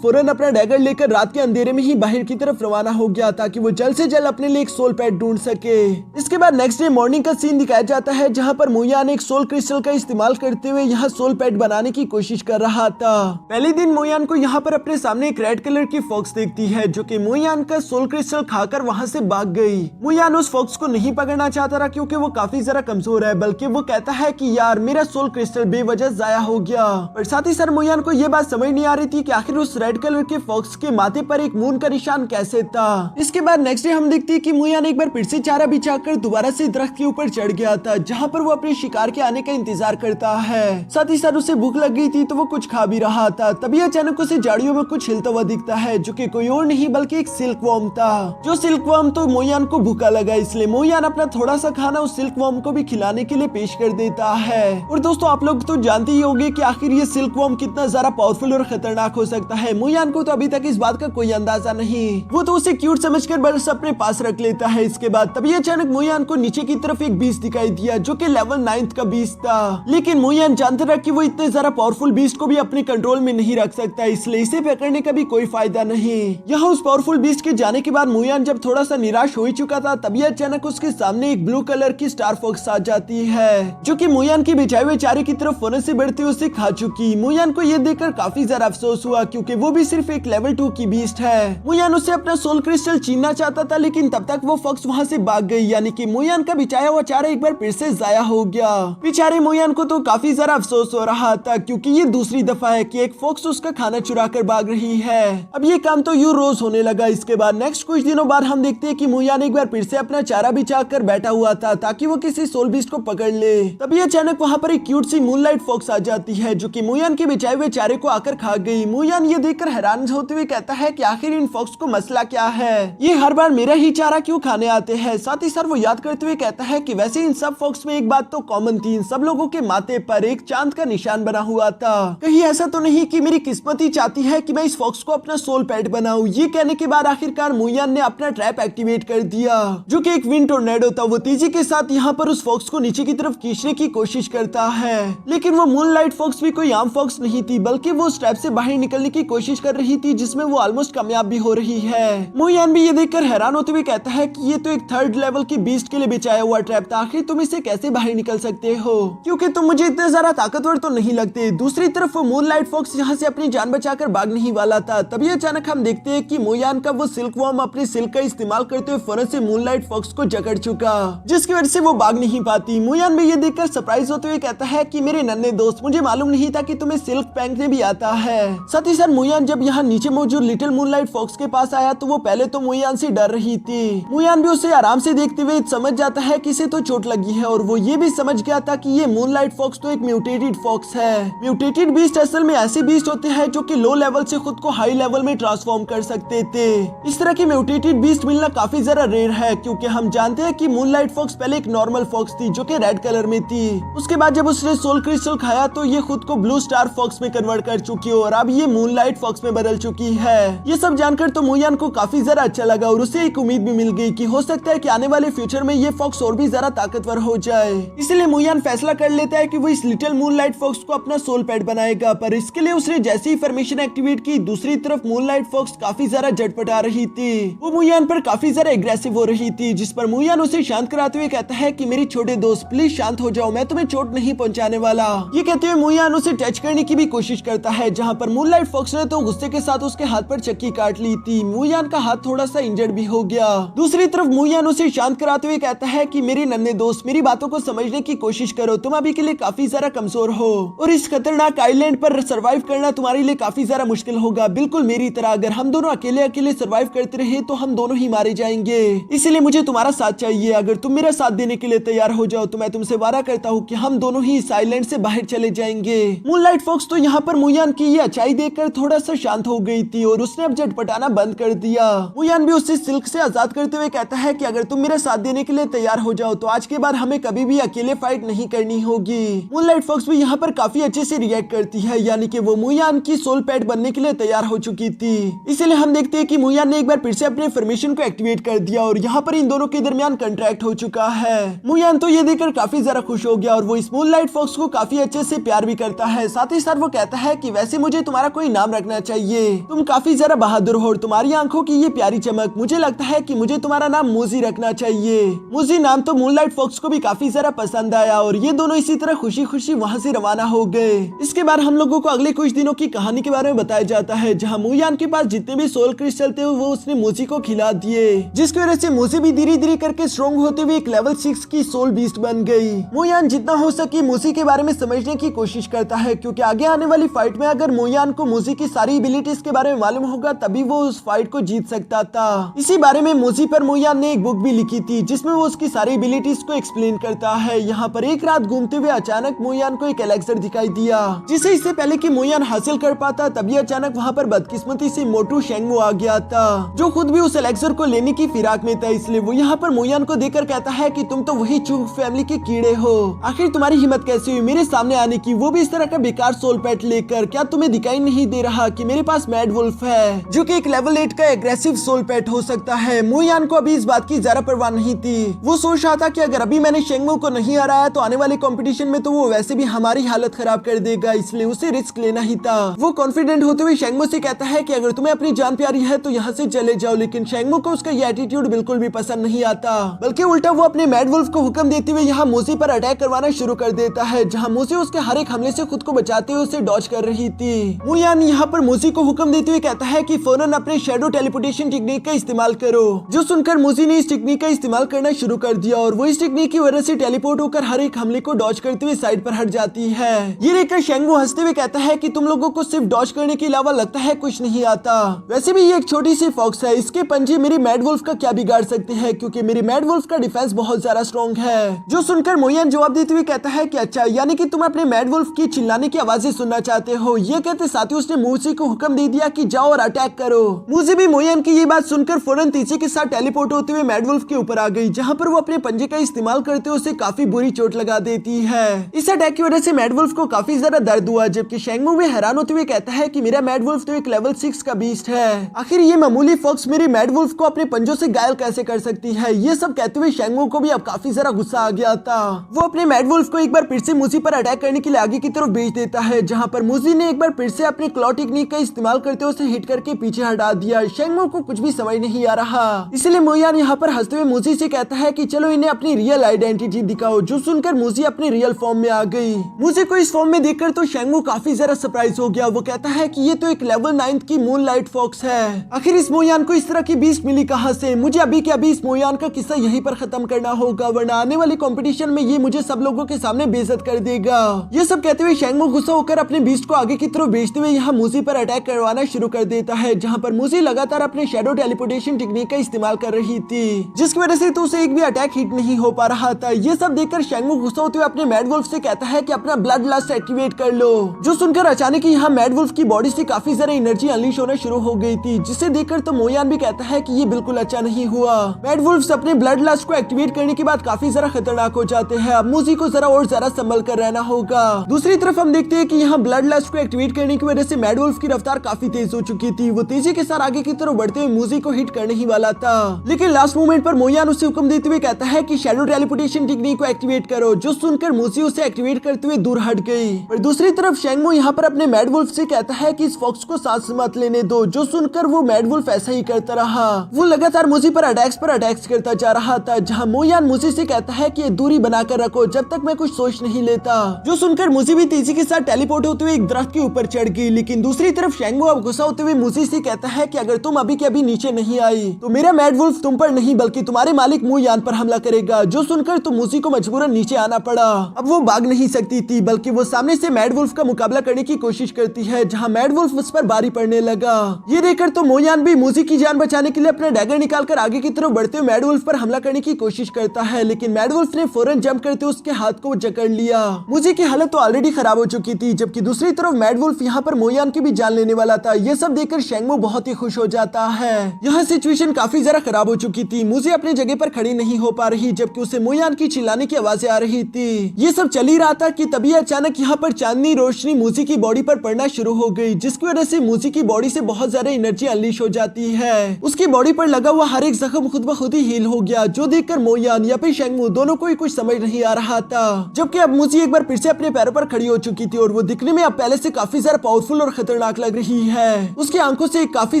फौरन अपना डैगर लेकर रात के अंधेरे में ही बाहर की तरफ रवाना हो गया ताकि वो जल्द से जल्द अपने लिए एक सोल पैड ढूंढ सके। इसके बाद नेक्स्ट डे मॉर्निंग का सीन दिखाया जाता है जहाँ पर मुयान एक सोल क्रिस्टल का इस्तेमाल करते हुए यहाँ सोल पैड बनाने की कोशिश कर रहा था। पहले दिन मुयान को यहाँ पर अपने सामने एक रेड कलर की फॉक्स देखती है जो कि मुयान का सोल क्रिस्टल खाकर वहाँ से भाग गई। मुयान उस फॉक्स को नहीं पकड़ना चाहता था क्योंकि वो काफी जरा कमजोर है, बल्कि वो कहता है कि यार मेरा सोल क्रिस्टल बेवजह जाया हो गया। पर साथ ही साथ मुयान को ये बात समझ नहीं आ रही थी कि आखिर उस रेड कलर के फॉक्स के माथे पर एक मून का निशान कैसे था। इसके बाद नेक्स्ट डे हम देखते हैं कि मुयान एक बार फिर से चारा बिछाकर दोबारा से दरख्त के ऊपर चढ़ गया था जहाँ पर वो अपने शिकार के आने का इंतजार करता है। साथ ही साथ उसे भूख लग गई थी तो वो कुछ खा भी रहा था। तभी अचानक उसे झाड़ियों में कुछ हिलता हुआ दिखता है जो कि कोई और नहीं बल्कि एक सिल्क वॉर्म था। जो सिल्क वॉर्म तो मुयान को भूखा लगा, इसलिए मुयान अपना थोड़ा सा खाना उस सिल्क वॉर्म को भी खिलाने के लिए पेश कर देता है। और दोस्तों आप लोग तो जानते ही होंगे कि आखिर ये सिल्क वॉर्म कितना ज्यादा पावरफुल और खतरनाक हो सकता है। मुयान को तो अभी तक इस बात का कोई अंदाजा नहीं, वो तो उसे क्यूट समझकर बस अपने पास रख लेता है। इसके बाद तभी अचानक मुयान को नीचे की तरफ एक बीस्ट दिखाई दिया जो कि लेवल 9 का बीस्ट था। लेकिन मुयान जानता था कि वो इतने ज्यादा पावरफुल बीस्ट को भी अपने कंट्रोल में नहीं रख सकता, इसलिए इसे पकड़ने का भी कोई फायदा नहीं। यहाँ उस पावरफुल बीस्ट के जाने के बाद मुयान जब थोड़ा सा निराश हो ही चुका था तभी अचानक उसके सामने एक ब्लू कलर की स्टार फॉक्स आ जाती है जो कि मुयान के बिछाए हुए चारे की तरफ फौरन से बढ़ते हुए उसे खा चुकी। मुयान को ये देखकर काफी ज्यादा अफसोस हुआ क्योंकि वो भी सिर्फ एक लेवल 2 की बीस्ट है। मुयान उसे अपना सोल क्रिस्टल छीनना चाहता था लेकिन तब तक वो फॉक्स वहाँ से भाग गई, यानी कि मुयान का बिछाया हुआ चारा एक बार फिर से जाया हो गया। बेचारे मुयान को तो काफी ज्यादा अफसोस हो रहा था क्योंकि ये दूसरी दफा है कि एक फॉक्स उसका खाना चुरा कर भाग रही है। अब ये काम तो यूं रोज होने लगा। इसके बाद नेक्स्ट कुछ दिनों बाद हम देखते हैं कि मुयान एक बार फिर से अपना चारा बिछा कर बैठा हुआ था ताकि वो किसी सोल बीस्ट को पकड़ ले। तभी अचानक वहाँ पर एक क्यूट सी मूनलाइट फॉक्स आ जाती है जो कि मुयान के बिछाए हुए चारे को आकर खा गई। मुयान ये देखकर हैरान होते हुए कहता है कि आखिर इन फॉक्स को मसला क्या है, ये हर बार मेरा ही चारा क्यों खाने आते हैं। साथ ही साथ वो याद करते हुए कहता है कि वैसे इन सब फॉक्स में एक बात तो कॉमन थी, इन सब लोगों के माथे पर एक चांद का निशान बना हुआ था। कहीं ऐसा तो नहीं कि मेरी किस्मत ही चाहती है कि मैं इस फॉक्स को अपना सोल पेट बनाऊं। ये कहने के बाद आखिरकार मुयान ने अपना ट्रैप एक्टिवेट कर दिया जो कि एक विंड टोर्नेडो था। वो तेजी के साथ यहाँ पर उस फॉक्स को नीचे की तरफ खींचने की कोशिश करता है, लेकिन वो मूनलाइट फॉक्स भी कोई आम फॉक्स नहीं थी बल्कि वो उस ट्रैप से बाहर निकलने की कोशिश कर रही थी जिसमें वो ऑलमोस्ट कामयाब भी हो रही है। मुयान भी ये देखकर हैरान होते हुए कहता है कि ये तो एक 3rd लेवल की बीस्ट के लिए बिछाया हुआ ट्रैप था, आखिर तुम इससे कैसे बाहर निकल सकते हो क्योंकि तुम मुझे इतने ज्यादा ताकतवर तो नहीं लगते। दूसरी तरफ वो मूनलाइट फॉक्स यहाँ से अपनी जान बचाकर भागने ही वाला था। तभी अचानक हम देखते हैं कि मुयान का वो सिल्क वॉर्म अपने सिल्क का इस्तेमाल करते हुए फौरन से मूनलाइट फॉक्स को जकड़ चुका जिसकी वजह से वो भाग नहीं पाती। मुयान भी ये देखकर सरप्राइज होते हुए कहता है कि मेरे नन्हे दोस्त, मुझे मालूम नहीं था कि तुम्हें सिल्क फेंकने भी आता है। साथ ही साथ मुयान जब यहाँ नीचे मौजूद लिटिल मूनलाइट फॉक्स के पास आया तो वो पहले तो मुयान से डर रही थी। मुयान भी उसे आराम से देखते हुए समझ जाता है कि इसे तो चोट लगी है और वो ये भी समझ गया था कि ये मूनलाइट फॉक्स तो एक म्यूटेटेड फॉक्स है। म्यूटेटेड बीस्ट असल में ऐसे बीस्ट होते हैं जो कि लो लेवल से खुद को हाई लेवल में ट्रांसफॉर्म कर सकते थे। इस तरह की म्यूटेटेड बीस्ट मिलना काफी जरा रेयर है क्योंकि हम जानते हैं कि मूनलाइट फॉक्स पहले एक नॉर्मल फॉक्स थी जो कि रेड कलर में थी। उसके बाद जब उसने सोल क्रिस्टल खाया तो ये खुद को ब्लू स्टार फॉक्स में कन्वर्ट कर चुकी है और अब ये मूनलाइट फॉक्स में बदल चुकी है। ये सब जानकर तो मुयान को काफी जरा अच्छा लगा और उसे एक उम्मीद भी मिल गई कि हो सकता है कि आने वाले फ्यूचर में ये फॉक्स और भी ज्यादा ताकतवर हो जाए। इसलिए मुयान फैसला कर लेता है कि वो इस लिटिल मूनलाइट फॉक्स को अपना सोल पेट बनाएगा। पर इसके लिए उसने जैसे ही फॉर्मेशन एक्टिवेट की दूसरी तरफ मूनलाइट फॉक्स काफी ज्यादा झटपटा रही थी। वो मुयान पर काफी ज्यादा एग्रेसिव हो रही थी जिस पर मुयान उसे शांत कराते हुए कहता है कि मेरी छोटे दोस्त प्लीज शांत हो जाओ, मैं तुम्हें चोट नहीं पहुंचाने वाला। ये कहते हुए मुयान उसे टच करने की भी कोशिश करता है जहाँ पर मूनलाइट फॉक्स ने तो गुस्से के साथ उसके हाथ पर चक्की काट ली थी। मुयान का हाथ थोड़ा सा इंजर्ड भी हो गया। दूसरी तरफ मुयान उसे शांत कराते हुए कहता है कि मेरे नन्हे दोस्त मेरी बातों को समझने की कोशिश करो, तुम अभी के लिए काफी ज्यादा कमजोर हो और इस खतरनाक आइलैंड पर सरवाइव करना तुम्हारे लिए काफी ज्यादा मुश्किल होगा, बिल्कुल मेरी तरह। अगर हम दोनों अकेले अकेले सरवाइव करते रहे तो हम दोनों ही मारे जाएंगे, इसलिए मुझे तुम्हारा साथ चाहिए। अगर तुम मेरा साथ देने के लिए तैयार हो जाओ तो मैं तुमसे वादा करता हूँ कि हम दोनों ही इस आइलैंड से बाहर चले जाएंगे। मूनलाइट फॉक्स तो यहाँ पर मुयान की ये अच्छाई देखकर थोड़ा सा शांत हो गई थी और उसने अब झटपटाना बंद कर दिया। मुयान भी उससे सिल्क से आजाद करते हुए कहता है कि अगर तुम मेरा साथ देने के लिए तैयार हो जाओ तो आज के बाद हमें कभी भी अकेले फाइट नहीं करनी होगी। मूनलाइट फॉक्स भी यहाँ पर काफी अच्छे से रिएक्ट करती है, यानी कि वो मुयान की सोल पेट बनने के लिए तैयार हो चुकी थी। इसलिए हम देखते हैं कि मुयान ने एक बार फिर से अपने फॉर्मेशन को एक्टिवेट कर दिया और यहाँ पर इन दोनों के दरमियान कॉन्ट्रैक्ट हो चुका है। मुयान तो ये देखकर काफी ज्यादा खुश हो गया और वो इस मूनलाइट फॉक्स को काफी अच्छे से प्यार भी करता है। साथ ही साथ वो कहता है कि वैसे मुझे तुम्हारा कोई नाम रखना चाहिए, तुम काफी जरा बहादुर हो और तुम्हारी आंखों की ये प्यारी चमक, मुझे लगता है कि मुझे तुम्हारा नाम मूजी रखना चाहिए। मूजी नाम तो मूनलाइट फॉक्स को भी काफी जरा पसंद आया और ये दोनों इसी तरह खुशी खुशी वहाँ से रवाना हो गए। इसके बाद हम लोगों को अगले कुछ दिनों की कहानी के बारे में बताया जाता है, जहाँ मुयान के पास जितने भी सोल क्रिस्टल थे वो उसने मूजी को खिला दिए, जिसकी वजह से मूजी भी धीरे धीरे करके स्ट्रॉन्ग होते हुए एक लेवल 6 की सोल बीस्ट बन गई। मुयान जितना हो सके मूजी के बारे में समझने की कोशिश करता है, क्योंकि आगे आने वाली फाइट में अगर मुयान को मूजी की सारी एबिलिटीज के बारे में मालूम होगा तभी वो उस फाइट को जीत सकता था। इसी बारे में मूजी पर मुयान ने एक बुक भी लिखी थी जिसमें वो उसकी सारी एबिलिटीज को एक्सप्लेन करता है। यहाँ पर एक रात घूमते हुए अचानक मुयान को एक एलेक्सर दिखाई दिया, जिसे इससे पहले कि मुयान हासिल कर पाता तभी अचानक वहाँ पर बदकिस्मती से मोटू शेंगमू आ गया था, जो खुद भी उस एलेक्सर को लेने की फिराक में था। इसलिए वो यहाँ पर मुयान को देखकर कहता है कि तुम तो वही चूग फैमिली के कीड़े हो, आखिर तुम्हारी हिम्मत कैसे हुई मेरे सामने आने की, वो भी इस तरह का बेकार सोल पेट लेकर। क्या तुम्हें दिखाई नहीं दे रहा कि मेरे पास मैड वुल्फ है, जो कि एक लेवल 8 का एग्रेसिव सोल पेट हो सकता है। मुयान को अभी इस बात की जरा परवाह नहीं थी। वो सोच रहा था कि अगर अभी मैंने शेंगमू को नहीं हराया तो आने वाले कंपटीशन में तो वो वैसे भी हमारी हालत खराब कर देगा, इसलिए उसे रिस्क लेना ही था। वो कॉन्फिडेंट होते हुए शेंगमू से कहता है कि अगर तुम्हें अपनी जान प्यारी है तो यहाँ से चले जाओ, लेकिन शेंगमू को उसका ये एटीट्यूड बिल्कुल भी पसंद नहीं आता, बल्कि उल्टा वो अपने मैड वुल्फ को हुक्म देते हुए यहाँ मूजी पर अटैक करवाना शुरू कर देता है, जहाँ मूजी उसके हर एक हमले से खुद को बचाते हुए उसे डॉज कर रही थी। मुयान यहाँ पर मूजी को हुक्म देते हुए कहता है कि फौरन अपने शैडो टेलीपोर्टेशन टेक्निक का इस्तेमाल करो, जो सुनकर मूजी ने इस टेक्निक का इस्तेमाल करना शुरू कर दिया और वो इस टेक्निक की वजह से टेलीपोर्ट होकर हर एक हमले को डॉज करते हुए साइड पर हट जाती है। ये देखकर शेंगमू हंसते हुए कहता है कि तुम लोगों को सिर्फ डॉज करने के अलावा लगता है कुछ नहीं आता, वैसे भी ये एक छोटी सी फॉक्स है, इसके पंजे मेरी मैड वुल्फ का क्या बिगाड़ सकते हैं, क्योंकि मेरी मैड वुल्फ का डिफेंस बहुत ज्यादा स्ट्रॉन्ग है। जो सुनकर मुयान जवाब देते हुए कहता है कि अच्छा, यानी कि तुम अपने मैड वुल्फ की चिल्लाने की आवाजें सुनना चाहते हो। ये कहते साथ ही उसने मूजी को हुक्म दे दिया कि जाओ और अटैक करो। मूजी भी मुयान की ये बात सुनकर फौरन तेजी के साथ टेलीपोर्ट होते हुए मैड वुल्फ के ऊपर आ गई, जहाँ पर वो अपने पंजे का इस्तेमाल करते हुए उसे काफी बुरी चोट लगा देती है। इस अटैक की वजह से मैड वुल्फ को काफी ज्यादा दर्द हुआ, जबकि शेंगमू भी हैरान होते हुए कहता है कि मेरा मैड वुल्फ तो एक लेवल 6 का बीस्ट है, आखिर ये मामूली फॉक्स मेरी मैड वुल्फ को अपने पंजों से घायल कैसे कर सकती है। ये सब कहते हुए शेंगमू को भी अब काफी ज्यादा गुस्सा आ गया था। वो अपने मैड वुल्फ को एक बार फिर से मूजी पर अटैक करने के लिए आगे की तरफ भेज देता है, जहाँ पर मूजी ने एक बार फिर से अपने क्लॉ टेक्निक का इस्तेमाल करते हुए उसे हिट करके पीछे हटा दिया। शेंगमू को कुछ भी समझ नहीं आ रहा, इसलिए मुयान यहाँ पर हंसते हुए मूजी से कहता है कि चलो इन्हें अपनी रियल आइडेंटिटी दिखाओ, जो सुनकर मूजी अपने रियल फॉर्म में आ गई। मूजी को इस फॉर्म में देखकर तो शेंगमू काफी ज्यादा सरप्राइज हो गया। वो कहता है कि ये तो एक लेवल 9 की मूनलाइट फॉक्स है, आखिर इस मुयान को इस तरह की बीस्ट मिली कहाँ से। मुझे अभी के अभी इस मुयान का किस्सा यहीं पर खत्म करना होगा, वरना आने वाली कंपटीशन में ये मुझे सब लोगों के सामने बेइज्जत कर देगा। ये सब कहते हुए शेंगमू गुस्सा होकर अपने बीस्ट को आगे की तरफ भेजते हुए यहाँ मूजी पर अटैक करवाना शुरू कर देता है, जहाँ पर मूजी लगातार अपने शैडो टेलीपोर्टेशन टेक्निक का इस्तेमाल कर रही थी, जिसकी वजह से तो उसे एक भी अटैक हिट नहीं हो पा रहा था। ये सब देखकर शेंगमू गुस्सा होते हुए अपने मैड वुल्फ से कहता है कि अपना ब्लड लस्ट एक्टिवेट कर लो, जो सुनकर अचानक यहाँ मैड वुल्फ की बॉडी से काफी ज्यादा एनर्जी अनलीश होना शुरू हो गई थी, जिसे देखकर तो मुयान भी कहता है कि ये बिल्कुल अच्छा नहीं हुआ। मैड वुल्फ अपने ब्लड लस्ट को एक्टिवेट करने के बाद काफी ज्यादा खतरनाक हो जाते हैं। अब मूजी को जरा और ज्यादा संभल कर रहना होगा। दूसरी तरफ हम देखते हैं कि यहाँ ब्लड लस्ट को एक्टिवेट करने की वजह से मैड वुल्फ की रफ्तार काफी तेज हो चुकी थी। वो तेजी के साथ आगे की तरफ बढ़ते हुए मूजी को हिट करने ही वाला था, लेकिन लास्ट मोमेंट पर मुयान उसे हुक्म देते हुए कहता है कि शैडो टेलीपोर्टेशन टेक्निक को एक्टिवेट करो, जो सुनकर मूजी उसे एक्टिवेट करते हुए दूर हट गई। और दूसरी तरफ शेंगमू यहाँ पर अपने मैड वुल्फ से कहता है कि इस फॉक्स को सांस मत लेने दो, जो सुनकर वो मैड वुल्फ ऐसा ही करता रहा। वो लगातार मूजी पर अटैक्स करता जा रहा था, जहाँ मुयान मूजी से कहता है कि ये दूरी बनाकर रखो जब तक मैं कुछ सोच नहीं लेता, जो सुनकर मूजी भी तेजी के साथ टेलीपोर्ट होते हुए एक दरख्त के ऊपर चढ़ गई। लेकिन दूसरी तरफ शेंगमू अब गुस्सा होते हुए मूजी से कहता है कि अगर तुम अभी के अभी नीचे नहीं आई तो मेरा मैड वुल्फ तुम पर नहीं बल्कि तुम्हारे मालिक मुयान पर हमला करेगा, जो सुनकर तो मूजी को मजबूरन नीचे आना पड़ा। अब वो भाग नहीं सकती थी, बल्कि वो सामने से मैड वुल्फ का मुकाबला करने की कोशिश करती है, जहाँ मैड वुल्फ उस पर भारी पड़ने लगा। ये देखकर तो मुयान भी मूजी की जान बचाने के लिए अपना डैगर निकालकर आगे की तरफ बढ़ते हुए मैड वुल्फ पर हमला करने की कोशिश करता है, लेकिन मैड वुल्फ ने फौरन जंप करते उसके हाथ को जकड़ लिया। मूजी की हालत तो ऑलरेडी खराब हो चुकी थी, जबकि दूसरी तरफ मैड वुल्फ यहाँ पर मुयान की भी जान लेने वाला था। ये सब देखकर शेंगमू बहुत ही खुश हो जाता है। यहाँ सिचुएशन काफी ज्यादा खराब हो चुकी थी। मूजी अपनी जगह पर खड़ी नहीं हो पा रही, जबकि उसे मुयान की चिल्लाने की आवाजें आ रही थी। ये सब चल ही रहा था कि तभी अचानक यहाँ पर चांदनी रोशनी मूजी की बॉडी पर पड़ना शुरू हो गई, जिसकी वजह से मूजी की बॉडी से बहुत ज्यादा एनर्जी अनलीश हो जाती है। उसकी बॉडी पर लगा हुआ हर एक जख्म खुद ब खुद ही हील हो गया, जो देखकर मुयान या फिर शेंगमू दोनों को ही कुछ समझ नहीं आ रहा था। जबकि अब मूजी एक बार फिर से अपने पैरों पर खड़ी हो चुकी थी और वो दिखने में अब पहले से काफी ज्यादा पावरफुल और खतरनाक लग रही है। उसकी आंखों से काफी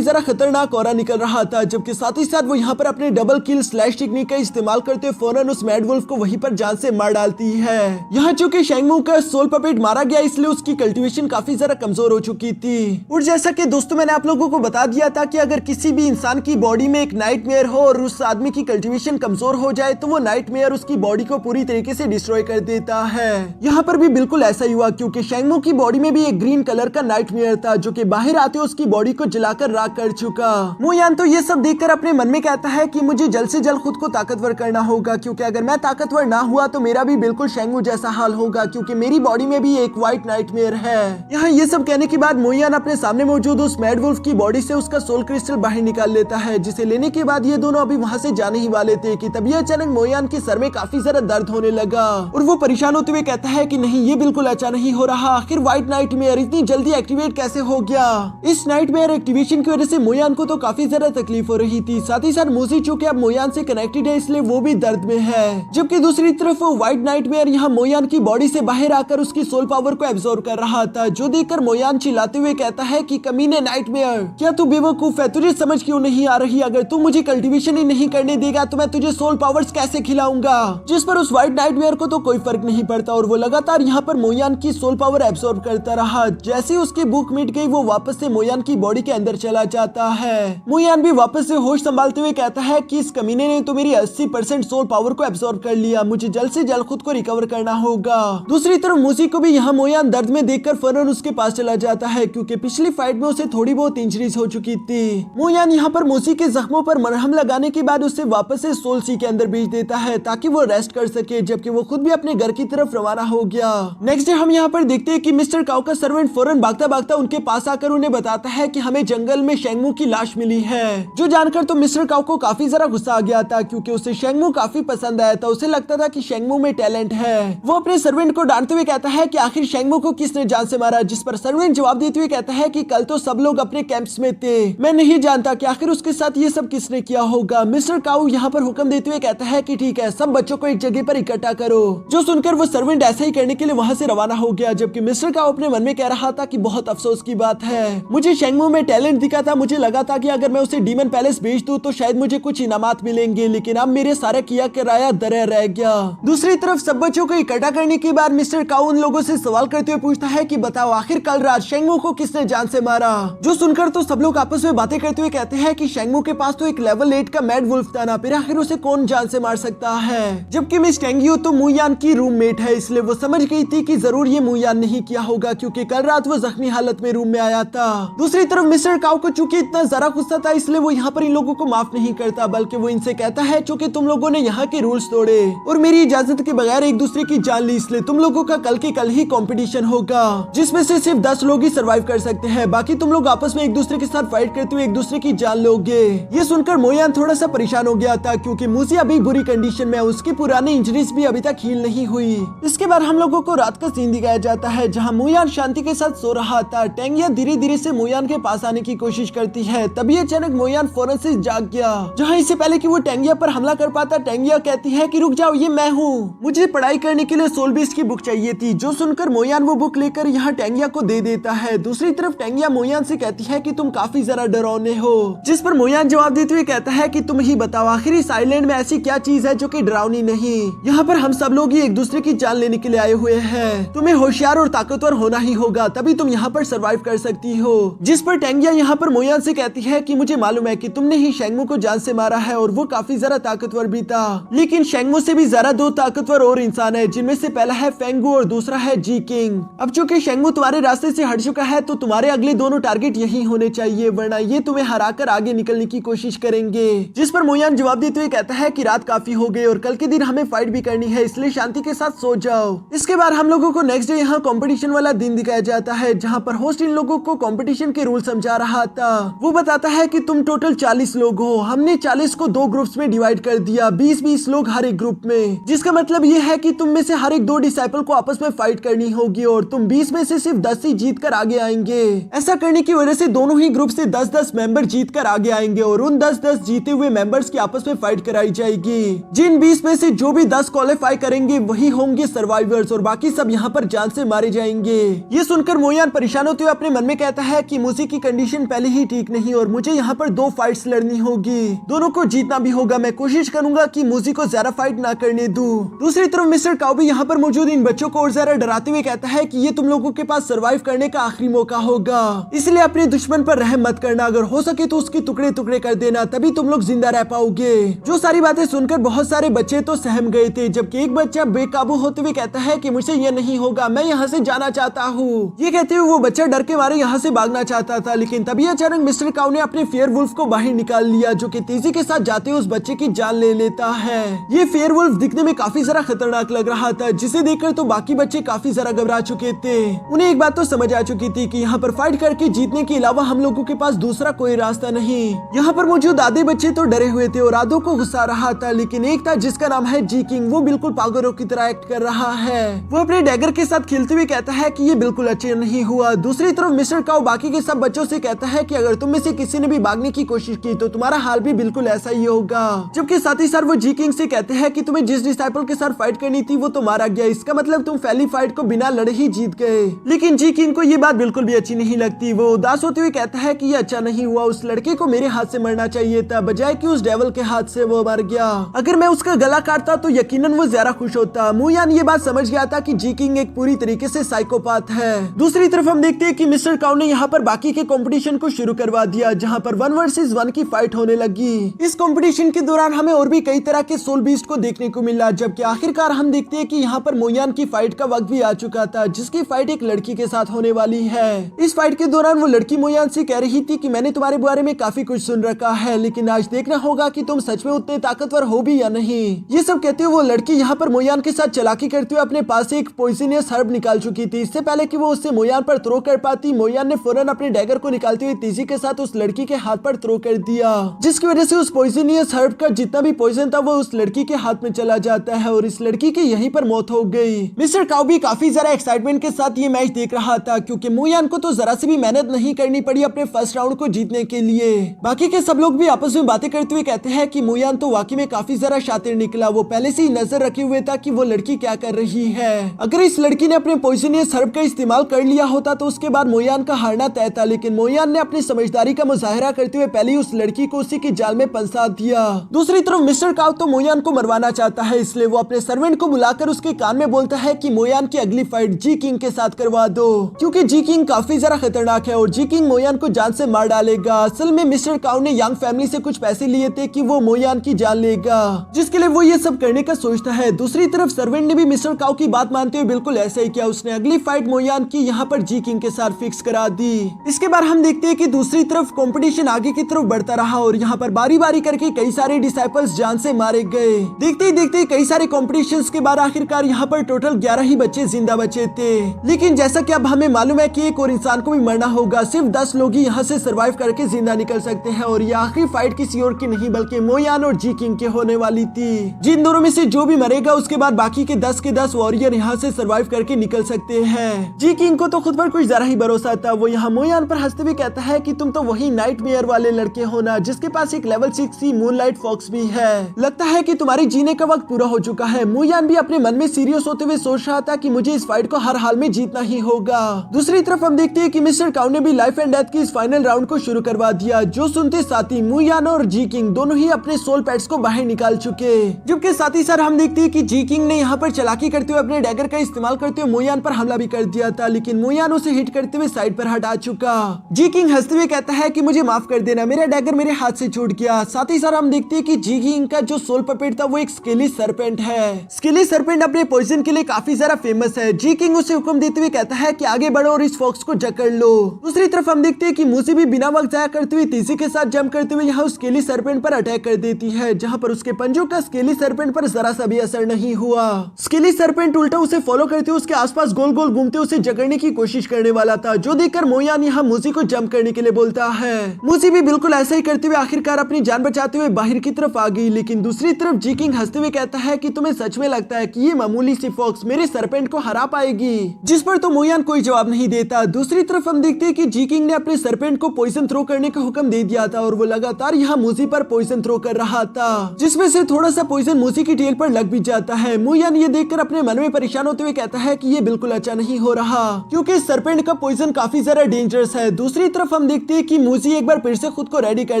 ज्यादा खतरनाक ऑरा निकल रहा था, जबकि साथ ही साथ वो यहाँ पर अपने डबल किल स्लैश टेक्निक का इस्तेमाल करते हुए फौरन उस मैड वुल्फ को वहीं पर जान से मार डालती है। यहाँ चूंकि शेंगमू का सोल पपेट मारा गया, इसलिए उसकी कल्टीवेशन काफी ज्यादा कमजोर हो चुकी थी। और जैसा कि दोस्तों मैंने आप लोगों को बता दिया था कि अगर किसी भी इंसान की बॉडी में एक नाइटमेयर हो और उस आदमी की कल्टीवेशन कमजोर हो जाए तो वो नाइटमेयर उसकी बॉडी को पूरी तरीके से डिस्ट्रॉय कर देता है। यहाँ पर भी बिल्कुल ऐसा ही हुआ, क्योंकि शेंगमू की बॉडी में भी एक ग्रीन कलर का नाइटमेयर था जो कि बाहर आते उसकी बॉडी को जलाकर राख कर चुका। मुयान तो ये सब देखकर अपने मन में कहता है कि मुझे जल्द से जल्द खुद को ताकतवर करना होगा, क्योंकि अगर मैं ताकतवर ना हुआ तो मेरा भी बिल्कुल शेंगमू जैसा हाल होगा, क्योंकि मेरी बॉडी में भी एक व्हाइट नाइटमेयर है। यहाँ ये सब कहने के बाद मुयान अपने सामने मौजूद उस मैड वुल्फ की बॉडी से उसका सोल क्रिस्टल बाहर निकाल लेता है, जिसे लेने के बाद ये दोनों अभी वहाँ से जाने ही वाले थे कि तभी अचानक मोयान के सर में काफी ज्यादा दर्द होने लगा और वो परेशान होते हुए कहता है कि नहीं, ये बिल्कुल अच्छा नहीं हो रहा। आखिर व्हाइट नाइटमेयर इतनी जल्दी एक्टिवेट कैसे हो गया? इस नाइटमेयर एक्टिवेशन की वजह से मोयान को तो काफी ज्यादा तकलीफ हो रही थी। साथ ही साथ मूसी चूंकि अब मोयान से कनेक्टेड है, इसलिए वो भी दर्द में है। जबकि दूसरी तरफ व्हाइट नाइटमेयर यहाँ मोयान की बॉडी से बाहर आकर उसकी सोल पावर को एब्जॉर्ब कर रहा था, जो देखकर मोयान चिल्लाते हुए कहता है कि कमीने नाइटमेयर, क्या तू बेवकूफ है? तुझे समझ क्यों नहीं आ रही? अगर तू मुझे कल्टीवेशन ही नहीं करने देगा तो मैं तुझे सोल पावर्स कैसे खिलाऊंगा? जिस पर उस व्हाइट नाइटमेयर को तो कोई फर्क नहीं पड़ता और वो लगातार यहाँ पर मोयान की सोल पावर एब्सॉर्ब करता रहा। जैसे उसकी भूख मिट गई, वो वापस से मोयान की बॉडी के अंदर चला जाता है। मोयान भी वापस से होश संभालते हुए कहता है कि इस कमीने ने तो मेरी 80% सोल पावर को एब्सॉर्ब कर लिया, मुझे जल्द से जल्द खुद को रिकवर करना होगा। दूसरी तरफ मूसी को भी यहाँ मोयान दर्द में देखकर फौरन उसके पास चला जाता है, क्योंकि पिछली फाइट में उसे थोड़ी बहुत इंजरीज हो चुकी थी। मोयान यहाँ पर मूसी के जख्मों पर मरहम लगाने के बाद उसे वापस से सोल सी के अंदर भेज देता है ताकि वो रेस्ट कर सके, जबकि वो खुद भी अपने घर की तरफ रवाना हो गया। नेक्स्ट डे हम यहाँ पर देखते हैं कि मिस्टर काउ का सर्वेंट फौरन भागता भागता उनके पास आकर उन्हें बताता है कि हमें जंगल में शेंगमू की लाश मिली है। जो जानकर तो मिस्टर काउ को काफी जरा गुस्सा आ गया था, क्योंकि उसे शेंगमू काफी पसंद आया था। उसे लगता था कि शेंगमू में टैलेंट है। वो अपने सर्वेंट को डांटते हुए कहता है कि आखिर शेंगमू को किसने जान से मारा, जिस पर सर्वेंट जवाब देते हुए कहता है कि कल तो सब लोग अपने कैंप्स में थे, मैं नहीं जानता कि आखिर उसके साथ ये सब किसने किया होगा। मिस्टर काउ यहाँ पर हुक्म देते हुए कहता है कि ठीक है, सब बच्चों को एक जगह पर इकट्ठा करो। जो सुनकर वो सर्वेंट ऐसा ही करने के लिए वहाँ से रवाना हो गया, जबकि मिस्टर काउ अपने मन में कह रहा था कि बहुत अफसोस की बात है, मुझे शेंगमू में टैलेंट दिखा था, मुझे लगा था कि अगर मैं उसे डीमन पैलेस भेज दूं तो शायद मुझे कुछ इनामात मिलेंगे, लेकिन अब मेरे सारा किया किराया दरिया रह गया। दूसरी तरफ सब बच्चों को इकट्ठा करने के बाद मिस्टर काउ उन लोगों से सवाल करते हुए पूछता है कि बताओ आखिर कल रात शेंगमू को किसने जान से मारा। जो सुनकर तो सब लोग आपस में बातें करते हुए कहते हैं कि शेंगमू के पास तो एक लेवल 8 का मैड वुल्फ था ना, फिर आखिर उसे कौन जान से मार सकता है। जबकि मिस टेंगियो तो मुयान की रूममेट है, इसलिए वो समझ गई थी कि जरूर ये मुयान नहीं किया होगा, क्योंकि कल रात वो जख्मी हालत में रूम में आया था। दूसरी तरफ मिस्टर काउ को चूंकि इतना जरा गुस्सा था, इसलिए वो यहाँ पर इन लोगों को माफ नहीं करता, बल्कि वो इनसे कहता है चूंकि तुम लोगों ने यहाँ के रूल्स तोड़े और मेरी इजाजत के बगैर एक दूसरे की जान ली, इसलिए तुम लोगों का कल के कल ही कंपटीशन होगा, जिसमें से सिर्फ 10 लोग ही सर्वाइव कर सकते हैं, बाकी तुम लोग आपस में एक दूसरे के साथ फाइट करते हुए एक दूसरे की जान लोगे। ये सुनकर मोयान थोड़ा सा परेशान हो गया था, क्योंकि मूसी अभी बुरी कंडीशन में है, उसकी पुरानी इंजरीज भी अभी तक हील नहीं हुई। इसके बाद हम लोगों को रात का सीन दिखाया जाता है, जहाँ मोयान शांति के साथ सो रहा था। टेंगिया धीरे धीरे से मोयान के पास आने की कोशिश करती है, तभी अचानक मोयान फौरन से जाग गया। जहाँ इससे पहले कि वो टेंगिया पर हमला कर पाता, टेंगिया कहती है कि रुक जाओ, ये मैं हूँ, मुझे पढ़ाई करने के लिए सोल बीस्ट की बुक चाहिए थी। जो सुनकर मोयान वो बुक लेकर यहाँ टेंगिया को दे देता है। दूसरी तरफ टेंगिया मोयान से कहती है कि तुम काफी जरा डरावने हो, जिस पर मोयान जवाब देते हुए कहता है कि तुम ही बताओ आखिर इस आइलैंड में ऐसी क्या चीज है जो कि डरावनी नहीं। यहाँ पर हम सब लोग ही एक दूसरे की जान लेने के लिए आए हुए हैं, तुम्हें होशियार और ताकतवर होना ही होगा, तभी तुम यहाँ पर सरवाइव कर सकती हो। जिस पर टेंगिया यहाँ पर मोयान से कहती है कि मुझे मालूम है कि तुमने ही शेंगमू को जान से मारा है और वो काफी जरा ताकतवर भी था, लेकिन शेंगमू से भी जरा 2 ताकतवर और इंसान है, जिनमें से पहला है फेंगू और दूसरा है जी किंग। अब चूंकि शेंगमू तुम्हारे रास्ते से हट चुका है तो तुम्हारे अगले दोनों टारगेट यही होने चाहिए, वरना ये तुम्हें हराकर आगे निकलने की कोशिश करेंगे। जिस पर मोयान जवाब देते हुए कहता है कि रात काफी हो गई और कल के दिन हमें फाइट भी करनी है, इसलिए शांति के साथ सो जाओ। इसके बाद हम लोगों को नेक्स्ट डे यहाँ कंपटीशन वाला दिन दिखाया जाता है, जहाँ पर होस्ट इन लोगों को कंपटीशन के रूल समझा रहा था। वो बताता है कि तुम टोटल 40 लोग हो, हमने 40 को 2 ग्रुप्स में डिवाइड कर दिया, 20-20 लोग हर एक ग्रुप में, जिसका मतलब ये है कि तुम में से हर एक 2 डिसाइपल को आपस में फाइट करनी होगी और तुम 20 में से सिर्फ 10 ही जीत कर आगे आएंगे। ऐसा करने की वजह से दोनों ही ग्रुप से 10-10 मेंबर जीत कर आगे आएंगे और उन 10-10 जीते हुए मेंबर्स की आपस में फाइट कराई जाएगी। जिन 20 में से जो भी 10 क्वालिफाई करेंगे वही होंगे सर्वाइवर्स और बाकी सब यहाँ पर जान से मारे जाएंगे। जाएंगे। ये सुनकर मोयान परेशान होते हुए अपने मन में कहता है कि मूसी की कंडीशन पहले ही ठीक नहीं और मुझे यहाँ पर 2 फाइट्स लड़नी होगी, दोनों को जीतना भी होगा। मैं कोशिश करूंगा कि मूसी को ज्यादा फाइट ना करने दूं। दूसरी तरफ मिस्टर काओ भी यहाँ पर मौजूद इन बच्चों को और ज्यादा डराते हुए कहता है कि ये तुम लोगों के पास सरवाइव करने का आखिरी मौका होगा, इसलिए अपने दुश्मन पर रहम मत करना, अगर हो सके तो उसके टुकड़े टुकड़े कर देना, तभी तुम लोग जिंदा रह पाओगे। जो सारी बातें सुनकर बहुत सारे बच्चे तो सहम गए थे, जबकि एक बच्चा बेकाबू होते हुए कहता है कि मुझसे यह नहीं होगा, मैं यहाँ से जाना चाहता हूँ। ये कहते हुए वो बच्चा डर के मारे यहाँ से भागना चाहता था, लेकिन तभी अचानक मिस्टर काओ ने अपने फेयर वुल्फ को बाहर निकाल लिया, जो कि तेजी के साथ जाते हुए उस बच्चे की जान ले लेता है। ये फेयर वुल्फ दिखने में काफी ज्यादा खतरनाक लग रहा था, जिसे देखकर तो बाकी बच्चे काफी ज्यादा घबरा चुके थे। उन्हें एक बात तो समझ आ चुकी थी कि यहाँ पर फाइट करके जीतने के अलावा हम लोगों के पास दूसरा कोई रास्ता नहीं। यहाँ पर मौजूद आधे बच्चे तो डरे हुए थे और आधों को गुस्सा रहा था, लेकिन एक था जिसका नाम है जी किंग, वो बिल्कुल पागलों की तरह एक्ट कर रहा है। वो अपने डैगर के साथ खेलते हुए कहता है कि ये बिल्कुल अच्छे नहीं हुआ। दूसरी तरफ मिस्टर काओ बाकी के सब बच्चों से कहता है कि अगर तुम में से किसी ने भी भागने की कोशिश की तो तुम्हारा हाल भी बिल्कुल ऐसा ही होगा। जबकि साथ ही साथ वो जी किंग से कहते हैं कि तुम्हें जिस डिसाइपल के साथ फाइट करनी थी वो तो मारा गया, इसका मतलब तुम पहली फाइट को बिना लड़े ही जीत गए। लेकिन जी किंग को ये बात बिल्कुल भी अच्छी नहीं लगती। वो उदास होते हुए कहता है कि ये अच्छा नहीं हुआ, उस लड़के को मेरे हाथ से मरना चाहिए था, बजाय कि उस डेविल के हाथ से वो मर गया। अगर मैं उसका गला काटता तो यकीनन वो ज्यादा खुश होता। मोयान ये बात समझ गया था कि जी किंग एक पूरी तरीके से साइकोपाथ है। दूसरी तरफ हम देखते हैं कि मिस्टर काओ ने यहाँ पर बाकी के कंपटीशन को शुरू करवा दिया, जहाँ पर 1 वर्सेस 1 की फाइट होने लगी। इस कंपटीशन के दौरान हमें और भी कई तरह के सोल बीस्ट को देखने को मिला, जबकि आखिरकार हम देखते हैं कि यहाँ पर मोयान की फाइट का वक्त भी आ चुका था, जिसकी फाइट एक लड़की के साथ होने वाली है। इस फाइट के दौरान वो लड़की मोयान से कह रही थी कि मैंने तुम्हारे बारे में काफी कुछ सुन रखा है, लेकिन आज देखना होगा कि तुम सच में उतने ताकतवर हो भी या नहीं। ये सब कहते हुए वो लड़की यहाँ पर मोयान के साथ चालाकी करते हुए अपने पास से एक पॉइजनियस हर्ब निकाल चुकी थी। इससे पहले कि वो उससे मोयान पर थ्रो कर पाती, मोयान ने फौरन अपने डैगर को निकालते हुए तेजी के साथ उस लड़की के हाथ पर थ्रो कर दिया, जिसकी वजह से उस पॉइजनियस हर्ब का जितना भी पॉइजन था वो उस लड़की के हाथ में चला जाता है और इस लड़की की यहीं पर मौत हो गई। मिस्टर काओ भी काफी ज्यादा एक्साइटमेंट के साथ ये मैच देख रहा था, क्योंकि मोयान को तो जरा सी भी मेहनत नहीं करनी पड़ी अपने फर्स्ट राउंड को जीतने के लिए। बाकी के सब लोग भी आपस में बातें करते हुए कहते हैं कि मोयान तो वाकई में काफी ज्यादा शातिर निकला, वो पहले से ही नजर रखे हुए था कि वो लड़की क्या कर रही है। अगर इस लड़की ने अपने पॉइजनियस हर्ब का इस्तेमाल कर लिया होता तो उसके बाद मोयान का हारना तय था, लेकिन मोयान ने अपनी समझदारी का मुजाहिरा करते हुए पहले ही उस लड़की को उसी की जाल में फंसा दिया। दूसरी तरफ मिस्टर काओ तो मोयान को मरवाना चाहता है, इसलिए वो अपने सर्वेंट को बुलाकर उसके कान में बोलता है कि मोयान की अगली फाइट जी किंग के साथ करवा दो, क्योंकि जी किंग काफी ज्यादा खतरनाक है और जी किंग मोयान को जान से मार डालेगा। असल में मिस्टर काओ ने यांग फैमिली से कुछ पैसे लिए थे कि वो मोयान की जान लेगा, जिसके लिए वो ये सब करने का सोचता है। दूसरी तरफ सर्वेंट ने भी मिस्टर काओ की बात मानते हुए बिल्कुल ऐसा ही किया, उसने अगली फाइट मोयान की यहाँ पर जी किंग के साथ फिक्स करा दी। इसके बाद हम देखते हैं कि दूसरी तरफ कंपटीशन आगे की तरफ बढ़ता रहा और यहाँ पर बारी बारी करके कई सारे डिसाइपल्स जान से मारे गए। देखते ही देखते कई सारे कॉम्पिटिशन्स के बाद आखिरकार यहाँ पर टोटल 11 ही बच्चे जिंदा बचे थे, लेकिन जैसा कि अब हमें मालूम है कि एक और इंसान को भी मरना होगा। सिर्फ 10 लोग ही यहाँ से सरवाइव करके जिंदा निकल सकते हैं और ये आखिरी फाइट किसी और की नहीं बल्कि मोयान और जी किंग के होने वाली थी। जिन दोनों में से जो भी मरेगा उसके बाद बाकी के 10 के 10 वॉरियर यहाँ से सरवाइव करके निकल सकते हैं। जी किंग को तो खुद पर कुछ जरा ही भरोसा था। वो यहाँ मोयान पर हंसते हुए कहता है कि तुम तो वही नाइटमेयर वाले लड़के हो ना, जिसके पास एक लेवल 6 मूनलाइट फॉक्स भी है। लगता है कि तुम्हारे जीने का वक्त पूरा हो चुका है। मोयान भी अपने मन में सीरियस होते हुए सोच रहा था कि मुझे इस फाइट को हर हाल में जीतना ही होगा। दूसरी तरफ हम देखते हैं कि मिस्टर काओ ने भी लाइफ एंड डेथ की इस फाइनल राउंड को शुरू करवा दिया, जो सुनते साथ ही मोयान और जी किंग दोनों ही अपने सोल पैड्स को बाहर निकाल चुके। जबकि साथ ही साथ हम देखते हैं कि जी किंग ने यहाँ पर चालाकी करते हुए अपने डैगर का इस्तेमाल करते हुए मोयान पर हमला भी कर दिया था, लेकिन मोयान उसे हिट करते हुए साइड पर हटा चुका। जी किंग हंसते हुए कहता है कि मुझे माफ कर देना, मेरा डैगर मेरे हाथ से छूट गया। साथ ही साथ हम देखते हैं कि जी किंग का जो सोल पपेट था वो एक स्केली सरपेंट है। स्केली सरपेंट अपने पॉइजन के लिए काफी ज्यादा फेमस है। जी किंग उसे हुक्म देते हुए कहता है कि आगे बढ़ो और इस फॉक्स को जकड़ लो। दूसरी तरफ हम देखते हैं कि मूसी भी बिना वक्त जाया करते हुए तेजी के साथ जंप करते हुए यहाँ स्केली सरपेंट पर अटैक कर देती है, जहाँ पर उसके पंजों का स्केली सरपेंट पर जरा सा भी असर नहीं हुआ। स्केली सरपेंट उल्टा उसे फॉलो करते हुए उसके आसपास गोल गोल घूमते उसे जकड़ने की कोशिश करने वाला था, जो देखकर मोयान यहाँ मूसी को जंप करने के लिए बोलता है। मूसी भी बिल्कुल ऐसा ही करते हुए आखिरकार अपनी जान बचाते हुए बाहर की तरफ आ गई, लेकिन दूसरी तरफ जी किंग हंसते हुए कहता है कि तुम्हें सच में लगता है कि ये मामूली सी फॉक्स मेरे सरपेंट को हरा पाएगी, जिस पर तो मोयान कोई जवाब नहीं देता। दूसरी तरफ हम देखते हैं कि जी किंग ने अपने सरपेंट को पॉइजन थ्रो करने का हुक्म दे दिया था और वो लगातार यहाँ मूसी पर पॉइजन थ्रो कर रहा था, जिसमें से थोड़ा सा पॉइजन मूसी की टेल पर लग भी जाता है। मोयान ये देखकर अपने मन में परेशान होते हुए कहता है कि ये बिल्कुल अच्छा नहीं हो रहा, क्योंकि सरपेंट का पॉइजन काफी ज्यादा डेंजरस है। दूसरी तरफ हम देखते हैं कि मूजी एक बार फिर से खुद को रेडी कर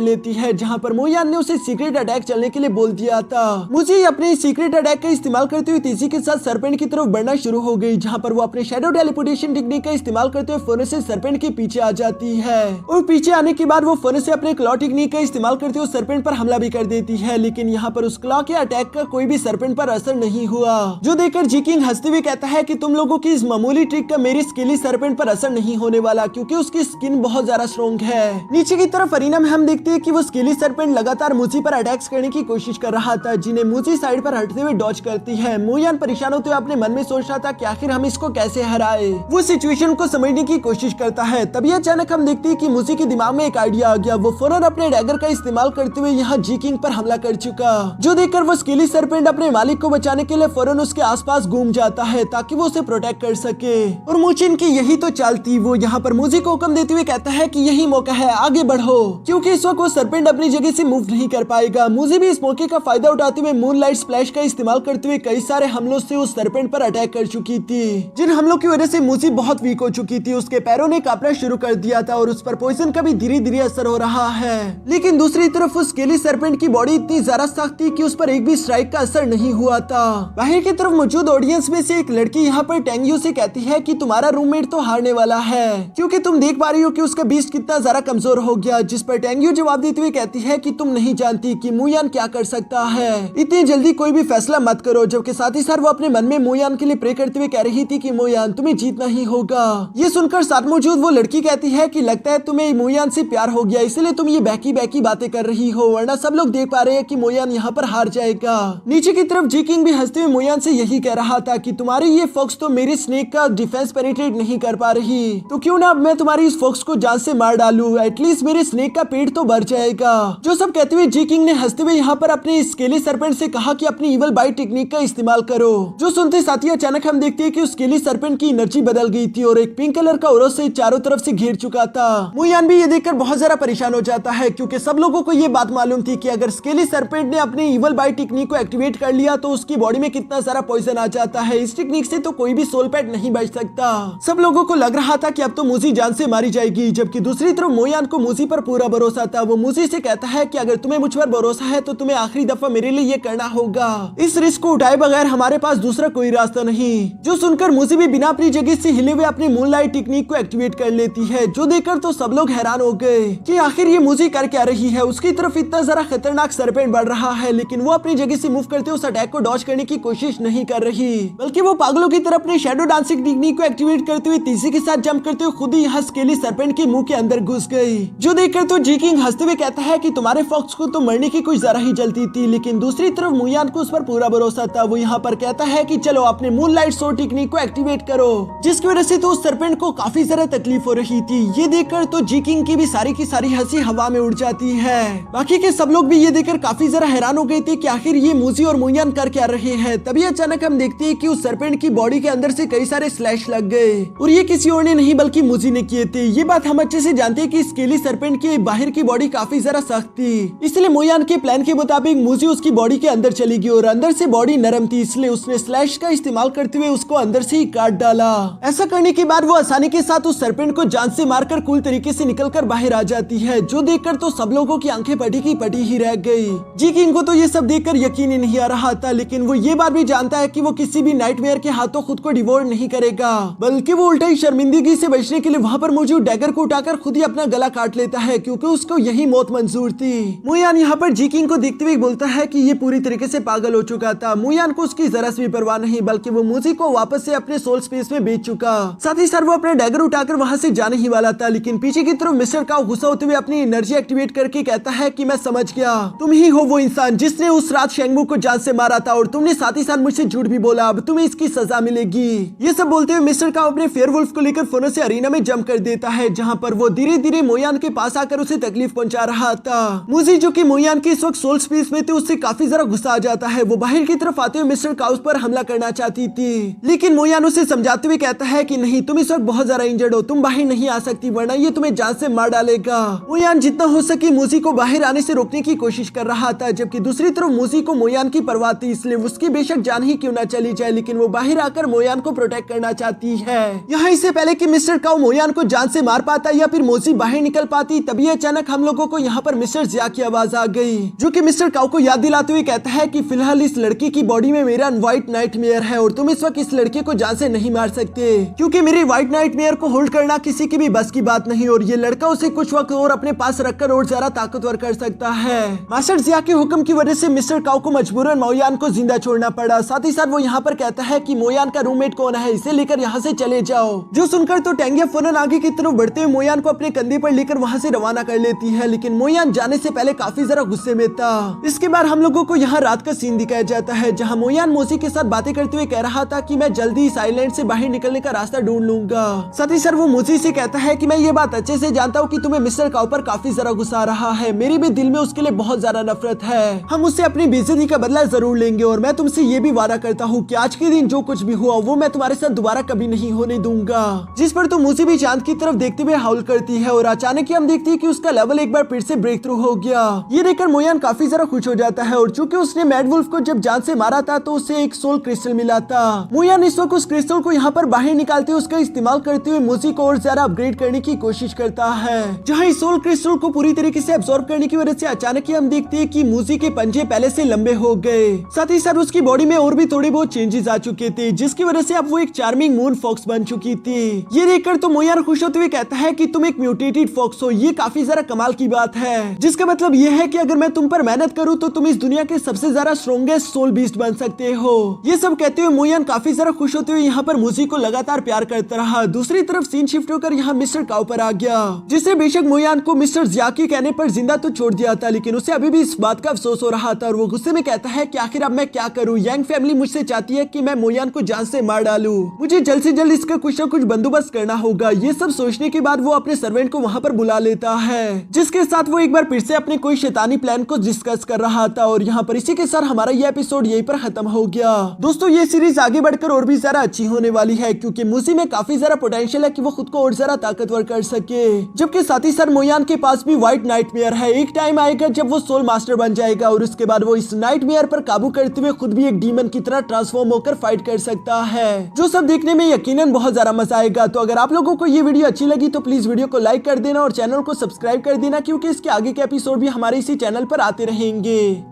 लेती है, जहाँ पर मोयान ने उसे सीक्रेट अटैक चलने के लिए बोल दिया था। मूजी अपने सीक्रेट अटैक का इस्तेमाल करते हुए तेजी के साथ सरपेंट की तरफ बढ़ना शुरू हो गई, जहाँ पर वो अपने शैडो टेलीपोर्टेशन टेक्निक का इस्तेमाल करते हुए फौरन से सरपेंट के पीछे आ जाती है, और पीछे आने के बाद वो फौरन से अपने क्लॉ टेक्निक का इस्तेमाल करते हुए सरपेंट पर हमला भी कर देती है। लेकिन यहाँ पर उस क्लॉ के अटैक का कोई भी सरपेंट पर असर नहीं हुआ, जो देखकर जी किंग हंसते हुए कहता है कि तुम लोगों की इस मामूली ट्रिक का मेरी स्केली सरपेंट पर असर नहीं होने वाला, क्योंकि उसकी स्किन बहुत ज्यादा स्ट्रॉन्ग है। नीचे की तरफ अरीना में हम देखते हैं कि वो स्केली सरपेंट लगातार मूजी पर अटैक्स करने की कोशिश कर रहा था, जिन्हें मूजी साइड पर हटते हुए डॉज करती है। मोयान परेशान होते हुए अपने मन में सोच रहा था कि आखिर हम इसको कैसे हराए। वो सिचुएशन को समझने की कोशिश करता है, तभी अचानक हम देखते हैं कि मूजी के दिमाग में एक आइडिया आ गया। वो फौरन अपने डैगर का इस्तेमाल करते हुए यहाँ जी किंग पर हमला कर चुका, जो देखकर वो स्केली सरपेंट अपने मालिक को बचाने के लिए फौरन उसके आसपास घूम जाता है ताकि वो उसे प्रोटेक्ट कर सके। और मूचिन की यही तो चाल थी। वो यहाँ पर मूजी को हुक्म देते हुए कहता है कि यही मौका है, आगे बढ़ो, क्योंकि इस वक्त वो सरपेंट अपनी जगह से मूव नहीं कर पाएगा। मूजी भी इस मौके का फायदा उठाते हुए मूनलाइट स्प्लैश का इस्तेमाल करते हुए कई सारे हमलों से उस सरपेंट पर अटैक कर चुकी थी, जिन हमलों की वजह से मूजी बहुत वीक हो चुकी थी। उसके पैरों ने कांपना शुरू कर दिया था और उस पर पॉइजन का भी धीरे धीरे असर हो रहा है। लेकिन दूसरी तरफ उस स्केली सरपेंट की बॉडी इतनी ज्यादा सख्त थी कि उस पर एक भी स्ट्राइक का असर नहीं हुआ था। बाहर की तरफ मौजूद ऑडियंस में से एक लड़की यहाँ पर टेंग्यू से कहती है कि तुम्हारा रूममेट तो हारने वाला है, क्योंकि तुम देख पा रही हो कि उसका बीस्ट कितना ज्यादा कमजोर हो गया। जिस पर टेंग्यू जवाब देते हुए कहती है कि तुम नहीं जानती कि मोयान क्या कर सकता है, इतनी जल्दी कोई भी फैसला मत करो। जबकि साथ ही साथ वो अपने मन में मोयान के लिए प्रे करते हुए कह रही थी कि मोयान तुम्हें जीतना ही होगा। ये सुनकर साथ मौजूद वो लड़की कहती है कि लगता है तुम्हें मोयान से प्यार हो गया, इसलिए तुम ये बहकी बहकी बातें कर रही हो, वरना सब लोग देख पा रहे हैं कि मोयान यहाँ पर हार जाएगा। नीचे की तरफ जी किंग भी हंसते हुए मोयान से यही कह रहा था कि तुम्हारी ये फॉक्स तो मेरी स्नेक का डिफेंस पेनिट्रेट नहीं कर पा रही, तो क्यों ना अब मैं तुम्हारी इस फॉक्स को जान से मार डालूं, एटलीस्ट मेरे स्नेक का पेट तो भर जाएगा। जो सब कहते हुए जी किंग ने हंसते हुए यहाँ पर अपने स्केली सरपेंट से कहा कि अपनी इवल बाइट टेक्निक का इस्तेमाल करो। जो सुनते साथ ही अचानक हम देखते हैं कि उस स्केली सरपेंट की एनर्जी बदल गई थी और एक पिंक कलर का औरत से चारों तरफ से घेर चुका था। मोयान भी ये देखकर बहुत ज्यादा परेशान हो जाता है, क्योंकि सब लोगों को ये बात मालूम थी कि अगर स्केली सरपेंट ने अपनी इवल बाइट टेक्निक को एक्टिवेट कर लिया तो उसकी बॉडी में कितना सारा पॉइजन आ जाता है। इस टेक्निक से तो कोई भी सोल पेट नहीं बच सकता। सब लोगों को लग रहा था कि अब तो मूजी जान से मारी जाएगी, जबकि दूसरी तरफ मोयान को मूजी पर पूरा भरोसा था। वो मूजी से कहता है कि अगर तुम्हें मुझ पर भरोसा है तो तुम्हें आखिरी दफा मेरे लिए ये करना होगा, इस रिस्क को उठाए बगैर हमारे पास दूसरा कोई रास्ता नहीं। जो सुनकर मूजी भी बिना अपनी जगह से हिले हुए अपनी मूनलाइट टेक्निक को एक्टिवेट कर लेती है, जो देखकर तो सब लोग हैरान हो गए कि आखिर ये मूजी कर क्या रही है। उसकी तरफ इतना जरा खतरनाक सरपेंट बढ़ रहा है, लेकिन वो अपनी जगह से मूव करते उस अटैक को डॉज करने की कोशिश नहीं कर रही, बल्कि वो पागलों की तरफ अपने शैडो डांसिंग टेक्निक को एक्टिवेट करते हुए तेजी के साथ जंप करते हुए खुद ही यहाँ स्केली सरपेंट के मुंह के अंदर घुस गई। जो देखकर तो जी किंग हंसते हुए कहता है कि तुम्हारे फॉक्स को तो मरने की कुछ जरा ही जल्दी थी, लेकिन दूसरी तरफ मोयान को उस पर पूरा भरोसा था। वो यहाँ पर कहता है कि चलो अपने मूनलाइट सोर्ड टेक्निक को एक्टिवेट करो, जिसकी वजह से तो उस सरपेंट को काफी ज्यादा तकलीफ हो रही थी। ये देखकर तो जी किंग की भी सारी की सारी हंसी हवा में उड़ जाती है। बाकी के सब लोग भी ये देखकर काफी ज्यादा हैरान हो गए थे कि आखिर ये मूजी और मोयान कर क्या रहे हैं। तभी अचानक हम देखते हैं कि उस सरपेंट की बॉडी के अंदर से कई सारे स्लैश लग गए, और ये किसी और ने नहीं बल्कि मूजी ने किए थे। ये बात हम अच्छे से जानते हैं कि स्केली सरपेंट की बाहर की बॉडी काफी ज्यादा सख्त थी, इसलिए मोयान के प्लान के मुताबिक मूजी उसकी बॉडी के अंदर चली गई और अंदर से बॉडी नरम थी, इसलिए उसने स्लैश का इस्तेमाल करते हुए उसको अंदर से ही काट डाला। ऐसा करने के बाद वो आसानी के साथ उस सरपेंट को जान से मारकर कूल तरीके से निकलकर बाहर आ जाती है, जो देखकर तो सब लोगों की आंखें पटी की पटी ही रह गई। जी किंग को तो ये सब देखकर यकीन ही नहीं आ रहा था, लेकिन वो ये बात भी जानता है कि वो किसी भी नाइटमेयर के हाथों खुद को डिवोर नहीं करेगा, बल्कि वो उल्टा ही शर्मिंदगी से बचने के लिए वहाँ पर मौजूद डैगर को उठाकर खुद ही अपना गला काट लेता है, क्योंकि उसको यही मौत मंजूर थी। मोयान यहाँ पर जी किंग को देखते हुए बोलता है कि ये पूरी तरीके से पागल हो चुका था। मोयान को उसकी जरा सी भी परवाह नहीं, बल्कि वो मूजी को वापस से अपने सोल स्पेस में बेच चुका। साथ ही साथ वो अपने डैगर उठाकर वहाँ से जाने ही वाला था, लेकिन पीछे की तरफ मिस्टर काओ गुस्सा होते हुए अपनी एनर्जी एक्टिवेट करके कहता है कि मैं समझ गया, तुम ही हो वो इंसान जिसने उस रात शेंगमू को जान से मारा था, और तुमने साथ ही साथ मुझसे झूठ भी बोला, अब तुम्हें इसकी सजा मिलेगी। ये सब बोलते हुए मिस्टर काओ अपने फेयरवुल्फ को लेकर फोनो से अरीना में जंप कर देता है, जहाँ पर वो धीरे धीरे मोयान के पास आकर उसे तकलीफ पहुंचा रहा था। मूजी जो कि मोयान के इस वक्त सोल स्पेस में थे, उससे काफी जरा गुस्सा आ जाता है। वो बाहर की तरफ आते हुए मिस्टर काउस पर हमला करना चाहती थी, लेकिन मोयान उसे समझाते हुए कहता है कि नहीं, तुम इस वक्त बहुत ज्यादा इंजर्ड हो, तुम बाहर नहीं आ सकती, वरना ये तुम्हें जान से मार डालेगा। मोयान जितना हो सके मूजी को बाहर आने से रोकने की कोशिश कर रहा था, जबकि दूसरी तरफ मूजी को मोयान की परवाह थी, इसलिए उसकी बेशक जान ही क्यों ना चली जाए, लेकिन वो बाहर आकर मोयान को प्रोटेक्ट करना चाहती है। यहाँ इससे पहले कि मिस्टर काओ मोयान को जान से मार पाता या फिर मोजी बाहर निकल पाती, तभी अचानक हम लोगों को यहाँ पर मिस्टर जिया की आवाज आ गई, जो कि मिस्टर काओ को याद दिलाते हुए कहता है कि फिलहाल इस लड़की की बॉडी में मेरा व्हाइट नाइटमेयर है और तुम इस वक्त इस लड़के को जान से नहीं मार सकते, क्योंकि मेरी व्हाइट नाइटमेयर को होल्ड करना किसी की भी बस की बात नहीं और ये लड़का उसे कुछ वक्त और अपने पास रखकर और ज्यादा ताकतवर कर सकता है। मास्टर जिया के हुक्म की वजह से मिस्टर काओ को मजबूरन मोयान को जिंदा छोड़ना पड़ा। साथ ही साथ वो यहाँ पर कहता है कि मोयान का रूममेट कौन है, इसे लेकर यहाँ से चले जाओ। जो सुनकर तो टेंगिया फौरन आगे की तरफ बढ़ते हुए मोयान को अपने कंधे पर लेकर वहाँ से रवाना कर लेती है, लेकिन मोयान जाने से पहले काफी जरा गुस्से में था। इसके बाद हम लोगों को यहाँ रात का सीन दिखाया जाता है, जहाँ मोयान मोजी के साथ बातें करते हुए कह रहा था कि मैं जल्दी इस आइलैंड से बाहर निकलने का रास्ता ढूंढ लूंगा। साथ ही सर वो मोजी से कहता है कि मैं ये बात अच्छे से जानता हूँ कि तुम्हें मिस्टर काओ पर काफी जरा गुस्सा आ रहा है, मेरे भी दिल में उसके लिए बहुत ज्यादा नफरत है। हम उससे अपनी बेइज्जती का बदला जरूर लेंगे और मैं तुमसे ये भी वादा करता हूँ कि आज के दिन जो कुछ भी हुआ वो मैं तुम्हारे साथ दोबारा कभी नहीं होने दूंगा। जिस पर तो मोजी भी चांद की तरफ देखते हुए हाउल करती है और अचानक ही हम देखते हैं कि उसका लेवल एक बार फिर से ब्रेक थ्रू हो गया। ये देखकर मोयान काफी जरा खुश हो जाता है और चूंकि उसने मैड वुल्फ को जब जान से मारा था तो उसे एक सोल क्रिस्टल मिला था। मोयान इस वक्त उस क्रिस्टल को यहाँ पर बाहर निकालते हुए उसका इस्तेमाल करते हुए मोजी को और ज्यादा अपग्रेड करने की कोशिश करता है, जहाँ इस सोल क्रिस्टल को पूरी तरीके से एब्सॉर्ब करने की वजह से अचानक ही हम देखते हैं कि मोजी के पंजे पहले से लंबे हो गए। साथ ही साथ उसकी बॉडी में और भी थोड़े बहुत चेंजेस आ चुके थे, जिसकी वजह से अब वो एक चार्मिंग मून फॉक्स बन चुकी थी। ये देखकर तो मोयान खुश होते हुए कहता है कि तुम एक म्यूटेटेड फॉक्स हो, ये काफी जरा कमाल की बात है, जिसका मतलब ये है कि अगर मैं तुम पर मेहनत करूँ तो तुम इस दुनिया के सबसे ज्यादा स्ट्रॉन्गेस्ट सोल बीस्ट बन सकते हो। ये सब कहते हुए मोयान काफी जरा खुश होते हुए यहाँ पर मोजी को लगातार प्यार करता रहा। दूसरी तरफ सीन शिफ्ट होकर यहाँ मिस्टर काओ पर आ गया, जिससे बेशक मोयान को मिस्टर जिया के कहने पर जिंदा तो छोड़ दिया था, लेकिन उसे अभी भी इस बात का अफसोस हो रहा था और वो गुस्से में कहता है कि आखिर अब मैं क्या करूँ, यांग फैमिली मुझसे चाहती है कि मैं मोयान को जान से मार डालूं, मुझे जल्द से जल्द इसका कुछ न कुछ बंदोबस्त करना होगा। ये सब सोचने के बाद वो अपने सर्वेंट को वहाँ पर बुला लेता है, जिसके साथ वो एक बार फिर से अपने कोई शैतानी प्लान को डिस्कस कर रहा था और यहाँ पर इसी के साथ हमारा ये एपिसोड यहीं पर खत्म हो गया। दोस्तों ये सीरीज आगे बढ़कर और भी ज्यादा अच्छी होने वाली है, क्योंकि मोजी में काफी ज्यादा पोटेंशियल है कि वो खुद को और ज्यादा ताकतवर कर सके, जबकि साथ ही साथ मोयान के पास भी व्हाइट नाइटमेयर है। एक टाइम आएगा जब वो सोल मास्टर बन जाएगा और उसके बाद वो इस नाइटमेयर पर काबू करते हुए खुद भी एक डीमन की तरह ट्रांसफॉर्म होकर फाइट कर सकता है, जो सब देखने में यकीनन बहुत ज्यादा मजा आएगा। तो अगर आप लोगों को ये वीडियो अच्छी लगी तो प्लीज वीडियो को लाइक कर देना और चैनल को सब्सक्राइब कर देना, क्योंकि इसके आगे के एपिसोड भी हमारे इसी चैनल पर आते रहेंगे।